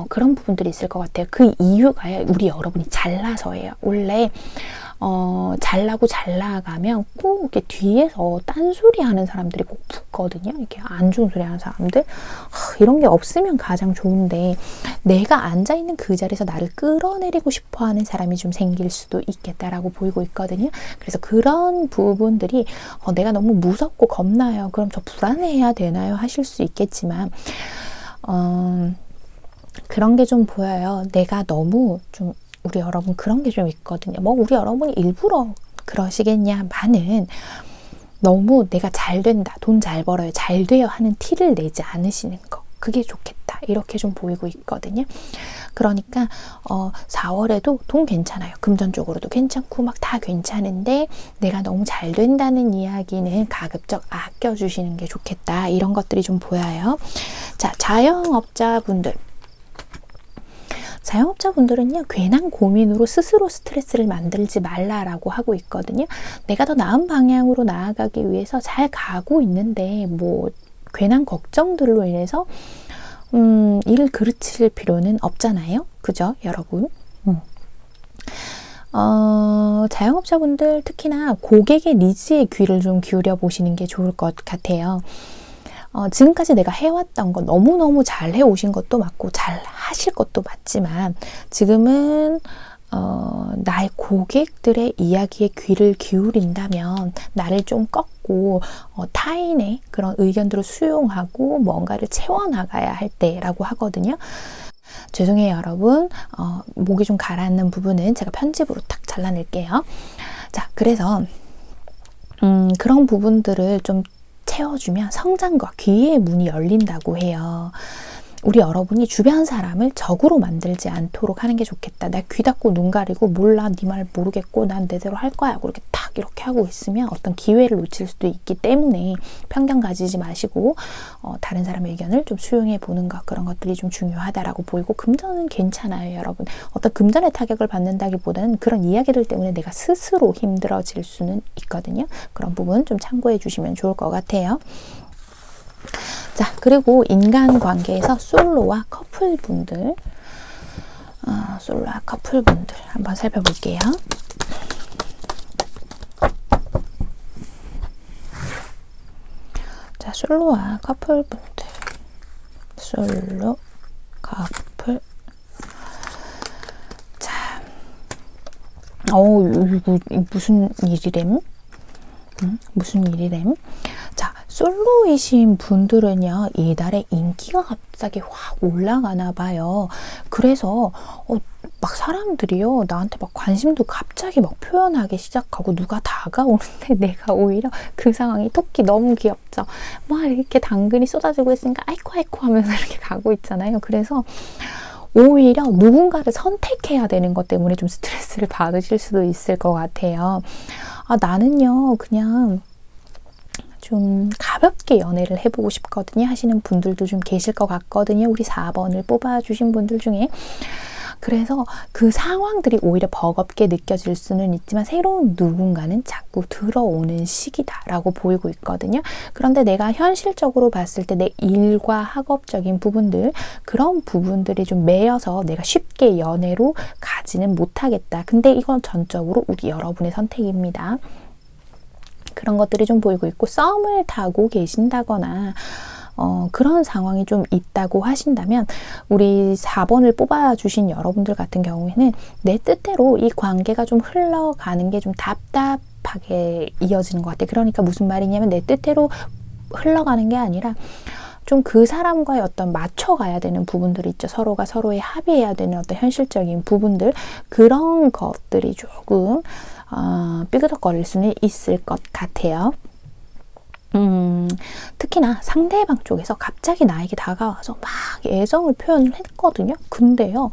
그런 부분들이 있을 것 같아요. 그 이유가 우리 여러분이 잘나서예요. 원래 잘나고 잘 나가면 꼭 이렇게 뒤에서 딴소리 하는 사람들이 꼭 붙거든요. 이렇게 안 좋은 소리 하는 사람들. 이런 게 없으면 가장 좋은데, 내가 앉아있는 그 자리에서 나를 끌어내리고 싶어 하는 사람이 좀 생길 수도 있겠다라고 보이고 있거든요. 그래서 그런 부분들이 내가 너무 무섭고 겁나요. 그럼 저 불안해야 되나요? 하실 수 있겠지만, 그런 게 좀 보여요. 내가 너무 좀, 우리 여러분 그런 게 좀 있거든요. 뭐 우리 여러분이 일부러 그러시겠냐마는, 너무 내가 잘 된다, 돈 잘 벌어요, 잘 돼요 하는 티를 내지 않으시는 거, 그게 좋겠다, 이렇게 좀 보이고 있거든요. 그러니까 4월에도 돈 괜찮아요. 금전적으로도 괜찮고 막 다 괜찮은데, 내가 너무 잘 된다는 이야기는 가급적 아껴주시는 게 좋겠다, 이런 것들이 좀 보여요. 자, 자영업자분들은요, 괜한 고민으로 스스로 스트레스를 만들지 말라라고 하고 있거든요. 내가 더 나은 방향으로 나아가기 위해서 잘 가고 있는데, 뭐 괜한 걱정들로 인해서 일을 그르칠 필요는 없잖아요. 그죠, 여러분? 자영업자분들 특히나 고객의 니즈에 귀를 좀 기울여 보시는 게 좋을 것 같아요. 지금까지 내가 해왔던 거 너무너무 잘 해오신 것도 맞고 잘 하실 것도 맞지만, 지금은 나의 고객들의 이야기에 귀를 기울인다면 나를 좀 꺾고 타인의 그런 의견들을 수용하고 뭔가를 채워나가야 할 때라고 하거든요. 죄송해요, 여러분. 목이 좀 가라앉는 부분은 제가 편집으로 탁 잘라낼게요. 자, 그래서 그런 부분들을 좀 채워주면 성장과 기회의 문이 열린다고 해요. 우리 여러분이 주변 사람을 적으로 만들지 않도록 하는 게 좋겠다. 나 귀 닫고 눈 가리고 몰라, 네 말 모르겠고 난 내대로 할 거야 하고 이렇게 하고 있으면 어떤 기회를 놓칠 수도 있기 때문에 편견 가지지 마시고 다른 사람의 의견을 좀 수용해 보는 것, 그런 것들이 좀 중요하다라고 보이고, 금전은 괜찮아요, 여러분. 어떤 금전의 타격을 받는다기보다는 그런 이야기들 때문에 내가 스스로 힘들어질 수는 있거든요. 그런 부분 좀 참고해 주시면 좋을 것 같아요. 자, 그리고 인간관계에서 솔로와 커플분들, 한번 살펴볼게요. 자, 솔로와 커플분들, 솔로, 커플. 자, 이거 무슨 일이램? 무슨 일이램? 자, 솔로이신 분들은요, 이달에 인기가 갑자기 확 올라가나 봐요. 그래서 막 사람들이요, 나한테 막 관심도 갑자기 막 표현하기 시작하고, 누가 다가오는데 내가 오히려 그 상황이, 토끼 너무 귀엽죠? 막 이렇게 당근이 쏟아지고 있으니까 아이코 하면서 이렇게 가고 있잖아요. 그래서 오히려 누군가를 선택해야 되는 것 때문에 좀 스트레스를 받으실 수도 있을 것 같아요. 나는요, 그냥 좀 가볍게 연애를 해보고 싶거든요 하시는 분들도 좀 계실 것 같거든요. 우리 4번을 뽑아주신 분들 중에. 그래서 그 상황들이 오히려 버겁게 느껴질 수는 있지만, 새로운 누군가는 자꾸 들어오는 시기다라고 보이고 있거든요. 그런데 내가 현실적으로 봤을 때 내 일과 학업적인 부분들, 그런 부분들이 좀 매여서 내가 쉽게 연애로 가지는 못하겠다. 근데 이건 전적으로 우리 여러분의 선택입니다. 그런 것들이 좀 보이고 있고, 썸을 타고 계신다거나 그런 상황이 좀 있다고 하신다면, 우리 4번을 뽑아주신 여러분들 같은 경우에는 내 뜻대로 이 관계가 좀 흘러가는 게 좀 답답하게 이어지는 것 같아요. 그러니까 무슨 말이냐면, 내 뜻대로 흘러가는 게 아니라 좀 그 사람과의 어떤 맞춰가야 되는 부분들이 있죠. 서로가 서로에 합의해야 되는 어떤 현실적인 부분들, 그런 것들이 조금 삐그덕거릴 수는 있을 것 같아요. 특히나 상대방 쪽에서 갑자기 나에게 다가와서 막 애정을 표현을 했거든요. 근데요,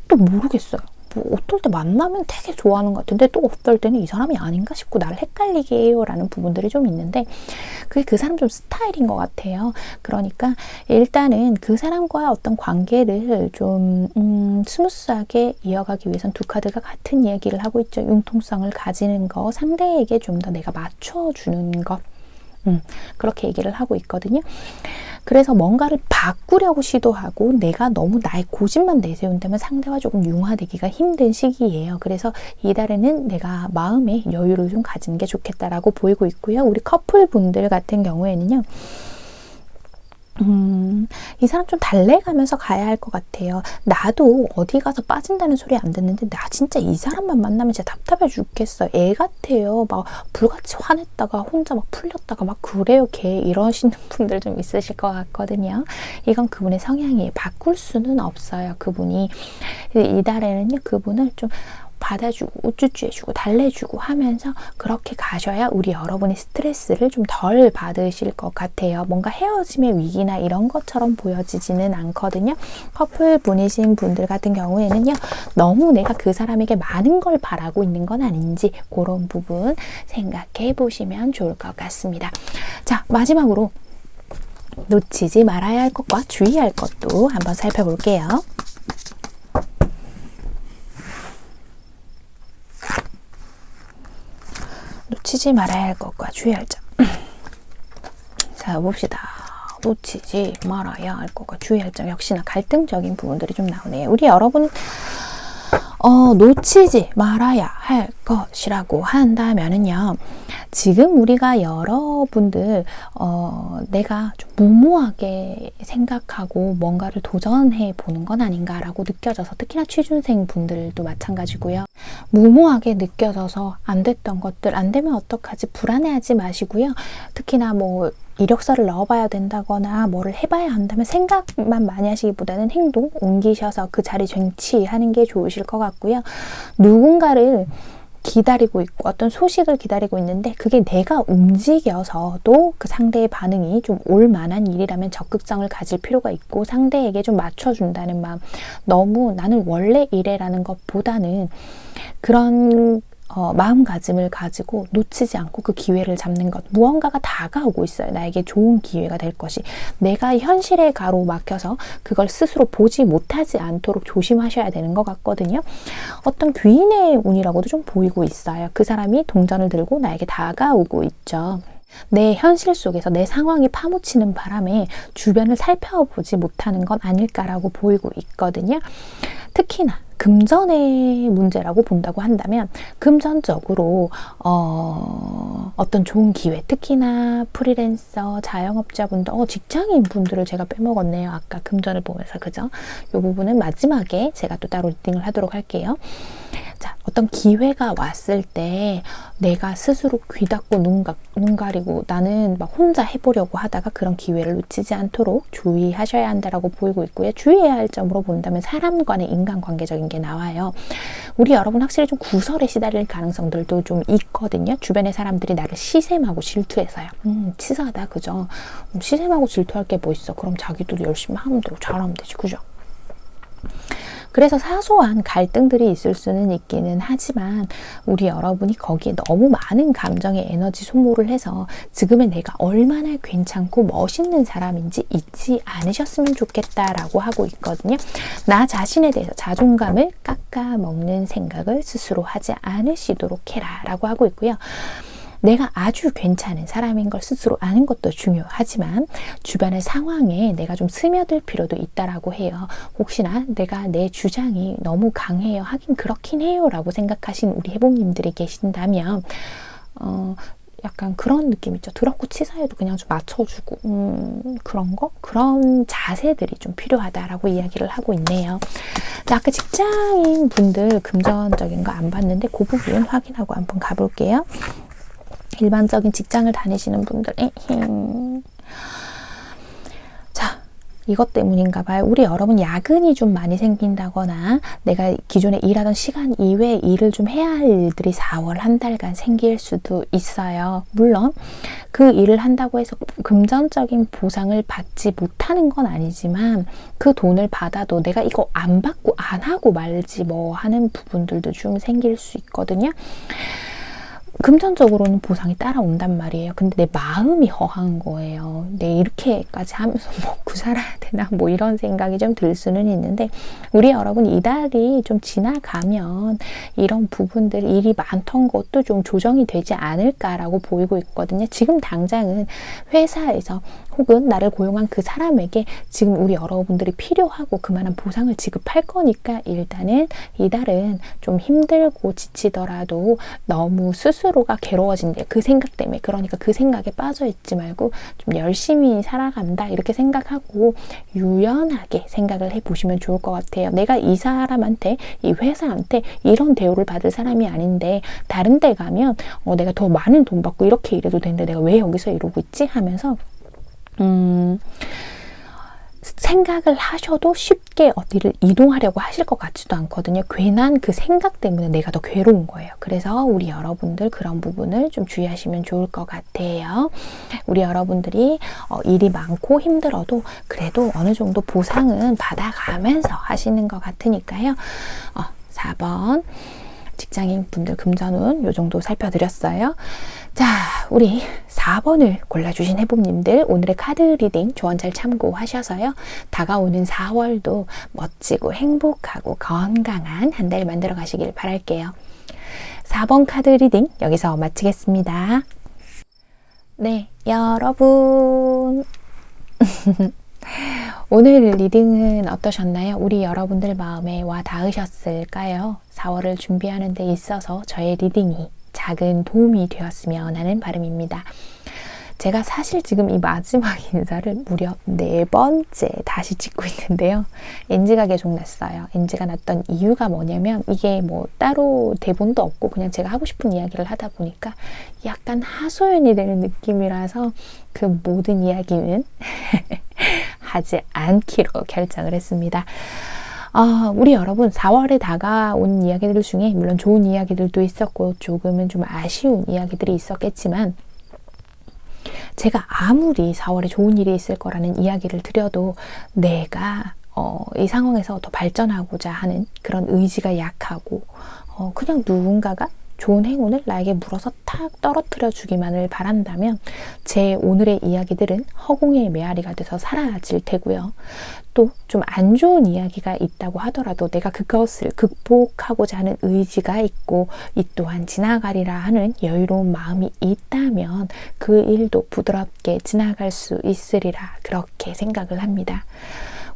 또 모르겠어요. 뭐 어떨 때 만나면 되게 좋아하는 것 같은데 또 어떨 때는 이 사람이 아닌가 싶고 나를 헷갈리게 해요 라는 부분들이 좀 있는데, 그게 그 사람 좀 스타일인 것 같아요. 그러니까 일단은 그 사람과의 어떤 관계를 좀 스무스하게 이어가기 위해선 두 카드가 같은 얘기를 하고 있죠. 융통성을 가지는 거, 상대에게 좀 더 내가 맞춰주는 것, 그렇게 얘기를 하고 있거든요. 그래서 뭔가를 바꾸려고 시도하고 내가 너무 나의 고집만 내세운다면 상대와 조금 융화되기가 힘든 시기예요. 그래서 이달에는 내가 마음의 여유를 좀 가지는 게 좋겠다라고 보이고 있고요. 우리 커플분들 같은 경우에는요. 이 사람 좀 달래가면서 가야 할 것 같아요. 나도 어디 가서 빠진다는 소리 안 듣는데 나 진짜 이 사람만 만나면 진짜 답답해 죽겠어. 애 같아요. 막 불같이 화냈다가 혼자 막 풀렸다가 막 그래요 걔 이러시는 분들 좀 있으실 것 같거든요. 이건 그분의 성향이에요. 바꿀 수는 없어요. 그분이. 이달에는요 그분을 좀 받아주고 우쭈쭈해주고 달래주고 하면서 그렇게 가셔야 우리 여러분이 스트레스를 좀 덜 받으실 것 같아요. 뭔가 헤어짐의 위기나 이런 것처럼 보여지지는 않거든요. 커플분이신 분들 같은 경우에는요. 너무 내가 그 사람에게 많은 걸 바라고 있는 건 아닌지 그런 부분 생각해 보시면 좋을 것 같습니다. 자, 마지막으로 놓치지 말아야 할 것과 주의할 것도 한번 살펴볼게요. 놓치지 말아야 할 것과 주의할 점. 자, 봅시다. 놓치지 말아야 할 것과 주의할 점. 역시나 갈등적인 부분들이 좀 나오네요. 우리 여러분 놓치지 말아야 할 것이라고 한다면은요. 지금 우리가 여러분들 내가 좀 무모하게 생각하고 뭔가를 도전해 보는 건 아닌가라고 느껴져서, 특히나 취준생 분들도 마찬가지고요. 무모하게 느껴져서 안 됐던 것들, 안 되면 어떡하지 불안해하지 마시고요. 특히나 뭐 이력서를 넣어봐야 된다거나 뭐를 해봐야 한다면 생각만 많이 하시기보다는 행동 옮기셔서 그 자리 쟁취하는 게 좋으실 것 같고요. 누군가를 기다리고 있고 어떤 소식을 기다리고 있는데 그게 내가 움직여서도 그 상대의 반응이 좀 올 만한 일이라면 적극성을 가질 필요가 있고, 상대에게 좀 맞춰준다는 마음, 너무 나는 원래 이래라는 것보다는 그런 마음가짐을 가지고 놓치지 않고 그 기회를 잡는 것. 무언가가 다가오고 있어요. 나에게 좋은 기회가 될 것이. 내가 현실에 가로막혀서 그걸 스스로 보지 못하지 않도록 조심하셔야 되는 것 같거든요. 어떤 귀인의 운이라고도 좀 보이고 있어요. 그 사람이 동전을 들고 나에게 다가오고 있죠. 내 현실 속에서 내 상황이 파묻히는 바람에 주변을 살펴보지 못하는 건 아닐까라고 보이고 있거든요. 특히나 금전의 문제라고 본다고 한다면 금전적으로 어떤 좋은 기회, 특히나 프리랜서, 자영업자분들, 직장인 분들을 제가 빼먹었네요. 아까 금전을 보면서, 그죠? 이 부분은 마지막에 제가 또 따로 리딩을 하도록 할게요. 자, 어떤 기회가 왔을 때 내가 스스로 귀 닫고 눈 가리고 나는 막 혼자 해보려고 하다가 그런 기회를 놓치지 않도록 주의하셔야 한다라고 보이고 있고요. 주의해야 할 점으로 본다면 사람 간의 인간관계적인 게 나와요. 우리 여러분 확실히 좀 구설에 시달릴 가능성들도 좀 있거든요. 주변의 사람들이 나를 시샘하고 질투해서요. 치사하다, 그죠? 시샘하고 질투할 게 뭐 있어? 그럼 자기도 열심히 하면 되고 잘하면 되지, 그죠? 그래서 사소한 갈등들이 있을 수는 있기는 하지만 우리 여러분이 거기에 너무 많은 감정의 에너지 소모를 해서 지금의 내가 얼마나 괜찮고 멋있는 사람인지 잊지 않으셨으면 좋겠다라고 하고 있거든요. 나 자신에 대해서 자존감을 깎아먹는 생각을 스스로 하지 않으시도록 해라 라고 하고 있고요. 내가 아주 괜찮은 사람인 걸 스스로 아는 것도 중요하지만 주변의 상황에 내가 좀 스며들 필요도 있다라고 해요. 혹시나 내가 내 주장이 너무 강해요. 하긴 그렇긴 해요. 라고 생각하신 우리 해봄님들이 계신다면 약간 그런 느낌 있죠. 더럽고 치사해도 그냥 좀 맞춰주고 그런 거? 그런 자세들이 좀 필요하다라고 이야기를 하고 있네요. 자, 아까 직장인 분들 금전적인 거 안 봤는데 그 부분 확인하고 한번 가볼게요. 일반적인 직장을 다니시는 분들, 자, 이것 때문인가 봐요. 우리 여러분 야근이 좀 많이 생긴다거나 내가 기존에 일하던 시간 이외에 일을 좀 해야 할 일들이 4월 한 달간 생길 수도 있어요. 물론 그 일을 한다고 해서 금전적인 보상을 받지 못하는 건 아니지만 그 돈을 받아도 내가 이거 안 받고 안 하고 말지 뭐 하는 부분들도 좀 생길 수 있거든요. 금전적으로는 보상이 따라온단 말이에요. 근데 내 마음이 허한 거예요. 내 이렇게까지 하면서 먹고 살아야 되나 뭐 이런 생각이 좀 들 수는 있는데 우리 여러분 이달이 좀 지나가면 이런 부분들 일이 많던 것도 좀 조정이 되지 않을까라고 보이고 있거든요. 지금 당장은 회사에서 혹은 나를 고용한 그 사람에게 지금 우리 여러분들이 필요하고 그만한 보상을 지급할 거니까 일단은 이달은 좀 힘들고 지치더라도 너무 스스로가 괴로워진대. 그 생각 때문에. 그러니까 그 생각에 빠져 있지 말고 좀 열심히 살아간다 이렇게 생각하고 유연하게 생각을 해보시면 좋을 것 같아요. 내가 이 사람한테 이 회사한테 이런 대우를 받을 사람이 아닌데 다른 데 가면 내가 더 많은 돈 받고 이렇게 일해도 되는데 내가 왜 여기서 이러고 있지? 하면서 생각을 하셔도 쉽게 어디를 이동하려고 하실 것 같지도 않거든요. 괜한 그 생각 때문에 내가 더 괴로운 거예요. 그래서 우리 여러분들 그런 부분을 좀 주의하시면 좋을 것 같아요. 우리 여러분들이 일이 많고 힘들어도 그래도 어느 정도 보상은 받아가면서 하시는 것 같으니까요. 4번 직장인 분들 금전운 요 정도 살펴드렸어요. 자, 우리 4번을 골라주신 해봄님들 오늘의 카드 리딩 조언 잘 참고하셔서요. 다가오는 4월도 멋지고 행복하고 건강한 한 달 만들어 가시길 바랄게요. 4번 카드 리딩 여기서 마치겠습니다. 네, 여러분 오늘 리딩은 어떠셨나요? 우리 여러분들 마음에 와 닿으셨을까요? 4월을 준비하는 데 있어서 저의 리딩이 작은 도움이 되었으면 하는 바람입니다. 제가 사실 지금 이 마지막 인사를 무려 4번째 다시 찍고 있는데요. NG가 계속 났어요. NG가 났던 이유가 뭐냐면 이게 뭐 따로 대본도 없고 그냥 제가 하고 싶은 이야기를 하다 보니까 약간 하소연이 되는 느낌이라서 그 모든 이야기는 하지 않기로 결정을 했습니다. 우리 여러분 4월에 다가온 이야기들 중에 물론 좋은 이야기들도 있었고 조금은 좀 아쉬운 이야기들이 있었겠지만 제가 아무리 4월에 좋은 일이 있을 거라는 이야기를 드려도 내가 이 상황에서 더 발전하고자 하는 그런 의지가 약하고 그냥 누군가가 좋은 행운을 나에게 물어서 탁 떨어뜨려 주기만을 바란다면 제 오늘의 이야기들은 허공의 메아리가 돼서 사라질 테고요. 또 좀 안 좋은 이야기가 있다고 하더라도 내가 그것을 극복하고자 하는 의지가 있고 이 또한 지나가리라 하는 여유로운 마음이 있다면 그 일도 부드럽게 지나갈 수 있으리라 그렇게 생각을 합니다.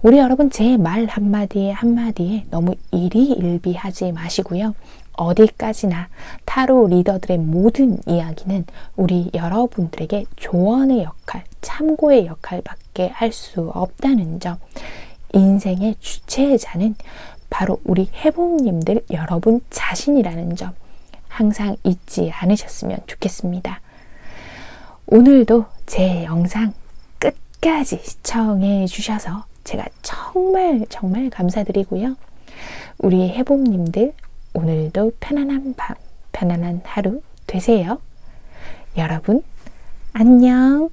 우리 여러분 제 말 한마디에 한마디에 너무 일희일비하지 마시고요. 어디까지나 타로 리더들의 모든 이야기는 우리 여러분들에게 조언의 역할, 참고의 역할밖에 할 수 없다는 점, 인생의 주체자는 바로 우리 해봄님들 여러분 자신이라는 점 항상 잊지 않으셨으면 좋겠습니다. 오늘도 제 영상 끝까지 시청해 주셔서 제가 정말 감사드리고요. 우리 해봄님들 오늘도 편안한 밤, 편안한 하루 되세요. 여러분, 안녕.